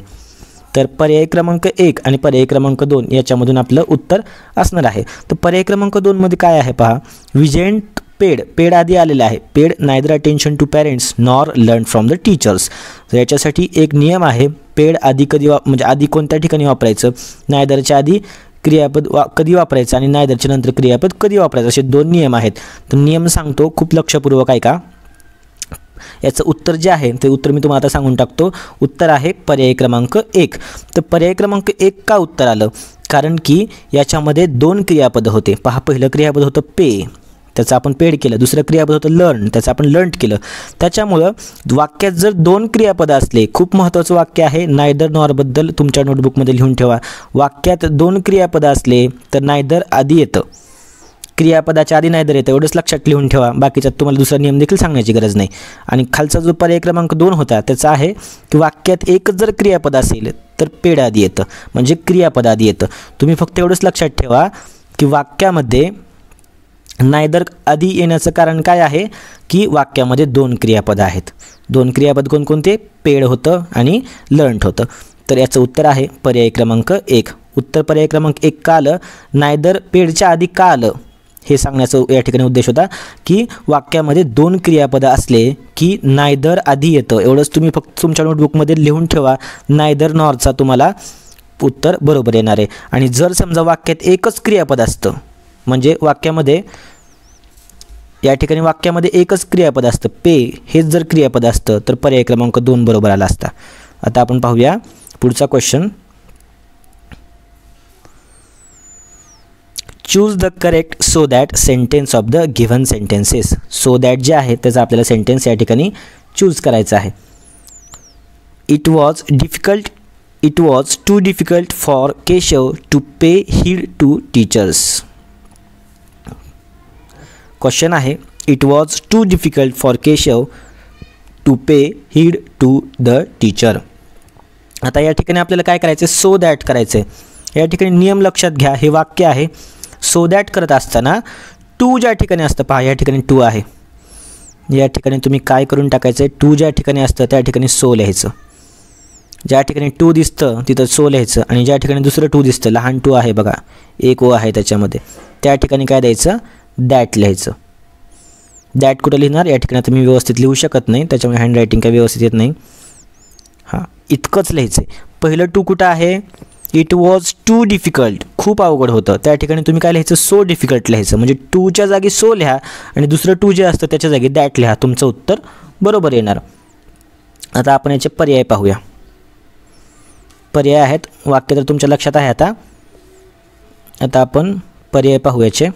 S1: तर पर्याय क्रमांक 1 आणि पर्याय क्रमांक 2 याच्यामधून आपलं उत्तर असणार आहे. तर पर्याय क्रमांक 2 मध्ये काय आहे पहा, विजयंत पेड आधी आलेलं आहे. Paid neither attention to parents nor learn from the teachers. तर याच्यासाठी एक नियम आहे, पेड आधी कधी म्हणजे आधी कोणत्या ठिकाणी वापरायचं, नायदरच्या आधी क्रियापद कधी वापरायचं आणि नायदरच्या नंतर क्रियापद कधी वापरायचं, असे 2 नियम आहेत. तर नियम सांगतो, खूप लक्षपूर्वक ऐका. याचं उत्तर जे आहे ते उत्तर मी तुम्हाला आता सांगून टाकतो. उत्तर आहे पर्याय क्रमांक 1. तर पर्याय क्रमांक 1 का उत्तर आलं, कारण की याच्यामध्ये 2 क्रियापद होते. पहा, पहिलं क्रियापद होतं पे, त्याचं आपण पेड केलं. दुसरं क्रियापद होतं लर्न, त्याचं आपण लर्न केलं. त्याच्यामुळं वाक्यात जर 2 क्रियापद असले, खूप महत्त्वाचं वाक्य आहे, नायदर नॉरबद्दल तुमच्या नोटबुकमध्ये लिहून ठेवा. वाक्यात 2 क्रियापद असले तर नायदर आधी येतं, क्रियापदाच्या आधी नायदर येतं, एवढंच लक्षात लिहून ठेवा. बाकीच्यात तुम्हाला दुसरा नियम देखील सांगण्याची गरज नाही. आणि खालचा जो पर्याय क्रमांक 2 होता त्याचा आहे की वाक्यात एकच जर क्रियापद असेल तर पेड आधी येतं, म्हणजे क्रियापद आधी येतं. तुम्ही फक्त एवढंच लक्षात ठेवा की वाक्यामध्ये नायदर आधी येण्याचं कारण काय आहे की वाक्यामध्ये 2 क्रियापद आहेत. 2 क्रियापद कोणकोणते, पेड होतं आणि लर्न्ड होतं. तर याचं उत्तर आहे पर्याय क्रमांक 1. उत्तर पर्याय क्रमांक 1 का आलं, नायदर पेडच्या आधी का आलं हे सांगण्याचा या ठिकाणी उद्देश होता की वाक्यामध्ये 2 क्रियापदं असले की नायदर आधी येतं. एवढंच तुम्ही फक्त तुमच्या नोटबुकमध्ये लिहून ठेवा. नायदर नॉरचा तुम्हाला उत्तर बरोबर येणार आहे. आणि जर समजा वाक्यात एकच क्रियापद असतं, म्हणजे वाक्यामध्ये या ठिकाणी वाक्यामध्ये एकच क्रियापद असतं, पे हेच जर क्रियापद असतं, तर पर्याय क्रमांक 2 बरोबर आला असता. आता आपण पाहूया पुढचा question. Choose the correct so that sentence of the given sentences. So that जे आहे त्याचा आपल्याला सेंटेन्स या ठिकाणी चूज करायचा आहे. It was too difficult for Keshav to pay heed to teachers. Question आहे, it was too difficult for Keshav to pay heed to the teacher. आता या ठिकाणी आपल्याला काय करायचं आहे, सो दॅट करायचं आहे. या ठिकाणी नियम लक्षात घ्या. हे वाक्य आहे, सो दॅट करत असताना टू ज्या ठिकाणी असतं, पहा या ठिकाणी टू आहे, या ठिकाणी तुम्ही काय करून टाकायचं आहे, टू ज्या ठिकाणी असतं त्या ठिकाणी सो लिहायचं. ज्या ठिकाणी टू दिसतं तिथं सो लिहायचं आणि ज्या ठिकाणी दुसरं टू दिसतं, लहान टू आहे बघा, एक ओ आहे त्याच्यामध्ये, त्या ठिकाणी काय द्यायचं, दॅट लिहायचं. दॅट कुठं लिहिणार, या ठिकाणी आता मी व्यवस्थित लिहू शकत नाही, त्याच्यामुळे हँडरायटिंग काय व्यवस्थित येत नाही. हां, इतकंच लिहायचं आहे. पहिलं टू कुठं आहे, इट वॉज टू डिफिकल्ट, खूप अवघड होतं, त्या ठिकाणी तुम्ही काय लिहायचं, सो डिफिकल्ट लिहायचं. म्हणजे टूच्या जागी सो लिहा आणि दुसरं टू जे असतं त्याच्या जागी दॅट लिहा, तुमचं उत्तर बरोबर येणार. आता आपण याचे पर्याय पाहूया. पर्याय आहेत, वाक्य तर तुमच्या लक्षात आहे. आता आता आपण पर्याय पाहू याचे.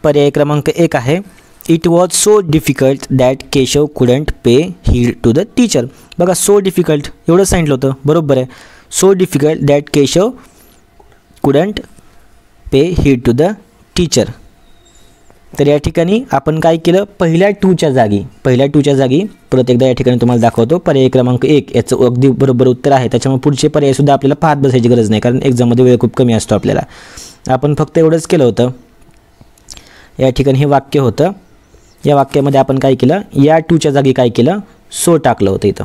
S1: पर्याय क्रमांक 1 आहे, it was so difficult that Keshav couldn't pay heed to the teacher. बघा, सो डिफिकल्ट एवढं सांगितलं होतं, बरोबर आहे. So difficult that Keshav couldn't pay heed to the teacher. तर या ठिकाणी आपण काय केलं, पहिल्या टूच्या जागी परत एकदा या ठिकाणी तुम्हाला दाखवतो. पर्याय क्रमांक 1 याचं अगदी बरोबर उत्तर आहे. त्याच्यामुळे पुढचे पर्यायसुद्धा आपल्याला पाहत बसायची गरज नाही, कारण एक्झाममध्ये वेळ खूप कमी असतो आपल्याला. आपण फक्त एवढंच केलं होतं. या ठिकाणी हे वाक्य होतं. या वाक्यामध्ये आपण काय केलं, या टूच्या जागी काय केलं, सो टाकलं होतं इथं,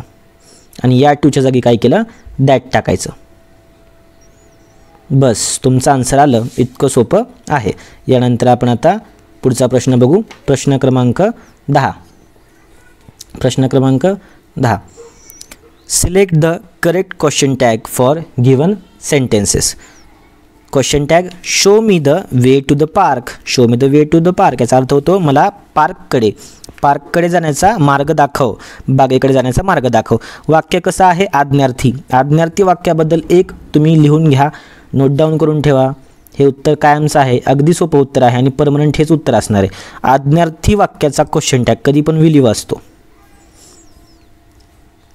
S1: आणि या टूच्या जागी काय केलं, दॅट टाकायचं. बस, तुमचं आन्सर आलं. इतकं सोपं आहे. यानंतर आपण आता पुढचा प्रश्न बघू. प्रश्न क्रमांक 10. Select the correct question tag for given sentences. Question tag, show me the way to the park. Show me the way to the park याचा अर्थ होतो मला पार्ककडे जाण्याचा मार्ग दाखव, बागेकडे जाण्याचा मार्ग दाखव. वाक्य कसं आहे, आज्ञार्थी वाक्याबद्दल एक तुम्ही लिहून घ्या, नोट डाऊन करून ठेवा. हे उत्तर कायमचं आहे, अगदी सोपं उत्तर आहे आणि परमनंट हेच उत्तर असणार आहे. आज्ञार्थी वाक्याचा क्वेश्चन टॅग कधी पण विल यू असतो.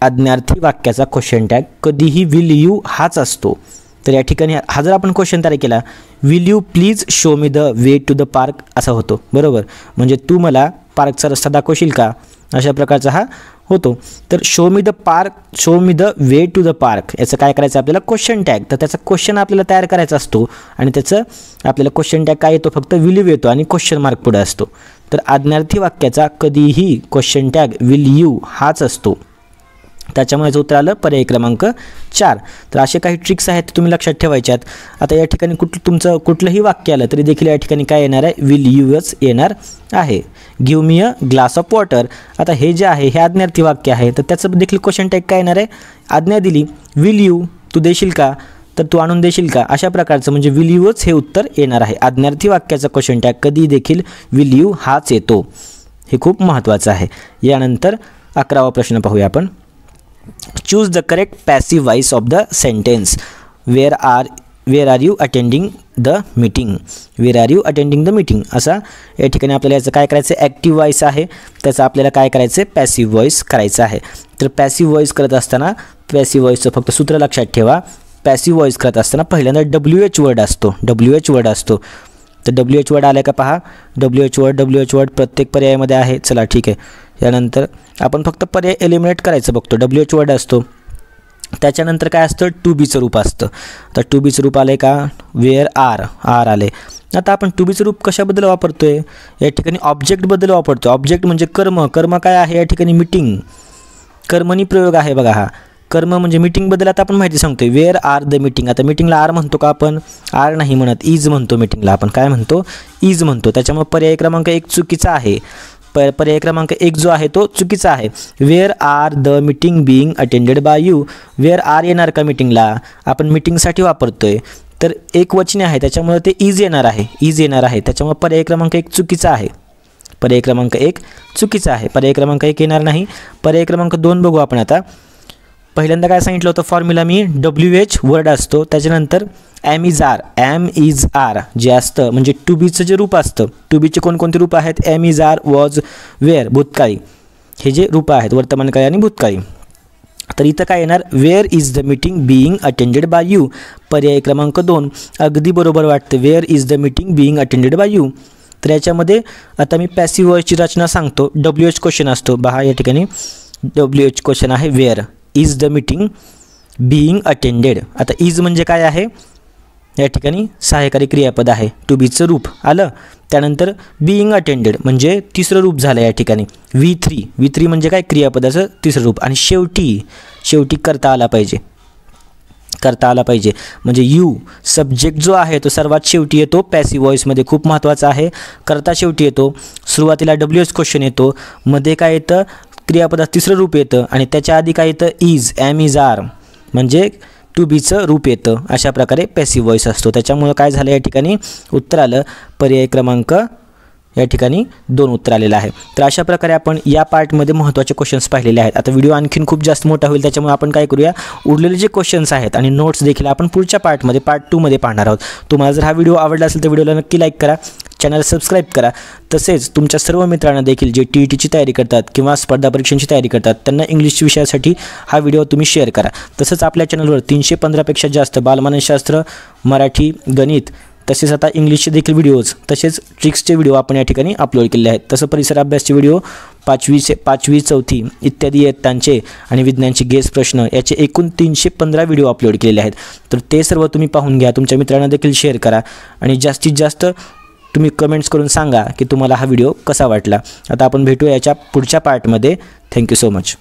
S1: आज्ञार्थी वाक्याचा क्वेश्चन टॅग कधीही विल यू हाच असतो. तर या ठिकाणी हा जर आपण क्वेश्चन तयार केला, will you please show me the way to the park असा होतो, बरोबर. म्हणजे तू मला पार्कचा रस्ता दाखवशील का, अशा प्रकारचा हा होतो. तर show me the way to the park याचं काय करायचं आपल्याला, क्वेश्चन टॅग. तर त्याचा क्वेश्चन आपल्याला तयार करायचा असतो आणि त्याचं आपल्याला क्वेश्चन टॅग काय येतो, फक्त विल यू येतो आणि क्वेश्चन मार्क पुढे असतो. तर आज्ञार्थी वाक्याचा कधीही क्वेश्चन टॅग विल यू हाच असतो. त्याच्यामुळे उत्तर आलं पर्याय क्रमांक 4. तर असे काही ट्रिक्स आहेत ते तुम्ही लक्षात ठेवायच्यात. आता या ठिकाणी तुमचं कुठलंही वाक्य आलं तरी देखील या ठिकाणी काय येणार आहे, विल यूच येणार आहे. Give me a glass of water. आता हे जे आहे हे आज्ञार्थी वाक्य आहे, तर त्याचं देखील क्वेश्चन टॅग काय येणार आहे, आज्ञा दिली, विल यू, तू देशील का, तर तू आणून देशील का, अशा प्रकारचं म्हणजे विल यूच हे उत्तर येणार आहे. आज्ञार्थी वाक्याचा क्वेश्चन टॅग कधी देखील विल यू हाच येतो. हे खूप महत्त्वाचं आहे. यानंतर 11वा प्रश्न पाहूया आपण. Choose the correct passive voice of the sentence. Where are you attending the meeting. Where are you attending the meeting असा या ठिकाणी आपल्याला याचं काय करायचं, ॲक्टिव्ह वॉइस आहे, त्याचं आपल्याला काय करायचं, पॅसिव्ह वॉइस करायचं आहे. तर पॅसिव्ह वॉइस करत असताना पॅसिव्ह वॉइसचं फक्त सूत्र लक्षात ठेवा. पॅसिव्ह वॉइस करत असताना पहिल्यांदा WH वर्ड असतो. तर WH वर्ड आलं का पहा, WH वर्ड प्रत्येक पर्यायामध्ये आहे. चला ठीक आहे. यानंतर आपण फक्त पर्याय एलिमिनेट करायचं बघतो. WH वर्ड असतो, त्याच्यानंतर काय असतं, टू बीचं रूप असतं. तर टू बीचं रूप आलं का, वेअर आर आले. आता आपण टू बीचं रूप कशाबद्दल वापरतो आहे, या ठिकाणी ऑब्जेक्टबद्दल वापरतो. ऑब्जेक्ट म्हणजे कर्म काय आहे या ठिकाणी, मीटिंग. कर्मणी प्रयोग आहे बघा हा. कर्म म्हणजे मीटिंगबद्दल आता आपण माहिती सांगतोय. Where are the meeting. आता मीटिंगला आर म्हणतो का आपण, आर नाही म्हणत, इज म्हणतो. मीटिंगला आपण काय म्हणतो, इज म्हणतो. त्याच्यामुळे पर्याय क्रमांक 1 चुकीचा आहे. पर्याय क्रमांक 1 जो आहे तो चुकीचा आहे. Where are the meeting being attended by you. Where are येणार का मीटिंगला, आपण मीटिंगसाठी वापरतोय, तर एक वचने आहे त्याच्यामुळे ते इज येणार आहे. त्याच्यामुळे पर्याय क्रमांक 1 चुकीचा आहे. पर्याय क्रमांक 1 येणार नाही. पर्याय क्रमांक 2 बघू आपण आता. पहिल्यांदा काय सांगितलं होतं, फॉर्म्युला मी WH वर्ड असतो, त्याच्यानंतर ॲम इज आर जे असतं म्हणजे टू बीचं जे रूप असतं. टू बीचे कोणकोणते रूप आहेत, am is are, was, were, भूतकाळी, हे जे रूप आहेत वर्तमानकाळी आणि भूतकाळी. तर इथं काय येणार, where is the meeting being attended by you. पर्याय क्रमांक 2 अगदी बरोबर वाटतं. Where is the meeting being attended by you. तर याच्यामध्ये आता मी पॅसिव्ह वॉइसची रचना सांगतो. WH क्वेश्चन असतो पहा या ठिकाणी. WH क्वेश्चन आहे, where is the meeting being attended. आता इज म्हणजे काय आहे, या ठिकाणी सहाय्यकारी क्रियापद आहे, टू बीचं रूप आलं. त्यानंतर बिईंग अटेंडेड म्हणजे तिसरं रूप झालं या ठिकाणी. V3 म्हणजे काय, क्रियापदाचं तिसरं रूप. आणि शेवटी करता आला पाहिजे म्हणजे यू सब्जेक्ट जो आहे तो सर्वात शेवटी येतो. पॅसिव्ह वॉइसमध्ये खूप महत्त्वाचा आहे. करता शेवटी येतो. सुरुवातीला WH क्वेश्चन येतो, मध्ये काय येतं, क्रियापदात तिसरं रूप येतं आणि त्याच्या आधी काय येतं, इज, ॲम इज आर म्हणजे टू बीचं रूप येतं. अशा प्रकारे पॅसिव्ह वॉइस असतो. त्याच्यामुळं काय झालं या ठिकाणी उत्तर आलं पर्याय क्रमांक या ठिकाणी 2 उत्तर आलेलं आहे। तर अशा प्रकारे आपण या पार्टमध्ये महत्त्वाचे क्वेश्चन्स पाहिलेले आहेत। आता व्हिडिओ आणखीन खूप जास्त मोठा होईल, त्याच्यामुळे आपण काय करूया, उरलेले जे क्वेश्चन्स आहेत आणि नोट्स देखील आपण पुढच्या पार्टमध्ये पार्ट 2 मध्ये पाहणार आहोत। तुम्हाला जर हा व्हिडिओ आवडला असेल तर व्हिडिओला नक्की लाईक करा, चॅनल सबस्क्राईब करा। तसेच तुमच्या सर्व मित्रांना देखील जे TETची तयारी करतात किंवा स्पर्धा परीक्षांची तयारी करतात त्यांना इंग्लिश विषयासाठी हा व्हिडिओ तुम्ही शेअर करा। तसंच आपल्या चॅनलवर 315 पेक्षा जास्त बालमानसशास्त्र, मराठी, गणित तसेच आता इंग्लिशचे देखील व्हिडिओज तसेच ट्रिक्सचे व्हिडिओ आपण या ठिकाणी अपलोड केले आहेत। तसं परिसर अभ्यासचे व्हिडिओ 5वी 4थी इत्यादी इयत्तांचे आणि विज्ञानचे गेस प्रश्न याचे एकूण 315 व्हिडिओ अपलोड केलेले आहेत। तर ते सर्व तुम्ही पाहून घ्या, तुमच्या मित्रांना देखील शेअर करा आणि जास्तीत जास्त तुम्ही कमेंट्स करून सांगा की तुम्हाला हा व्हिडिओ कसा वाटला। आता आपण भेटूया याच्या पुढच्या पार्टमध्ये। Thank you so much.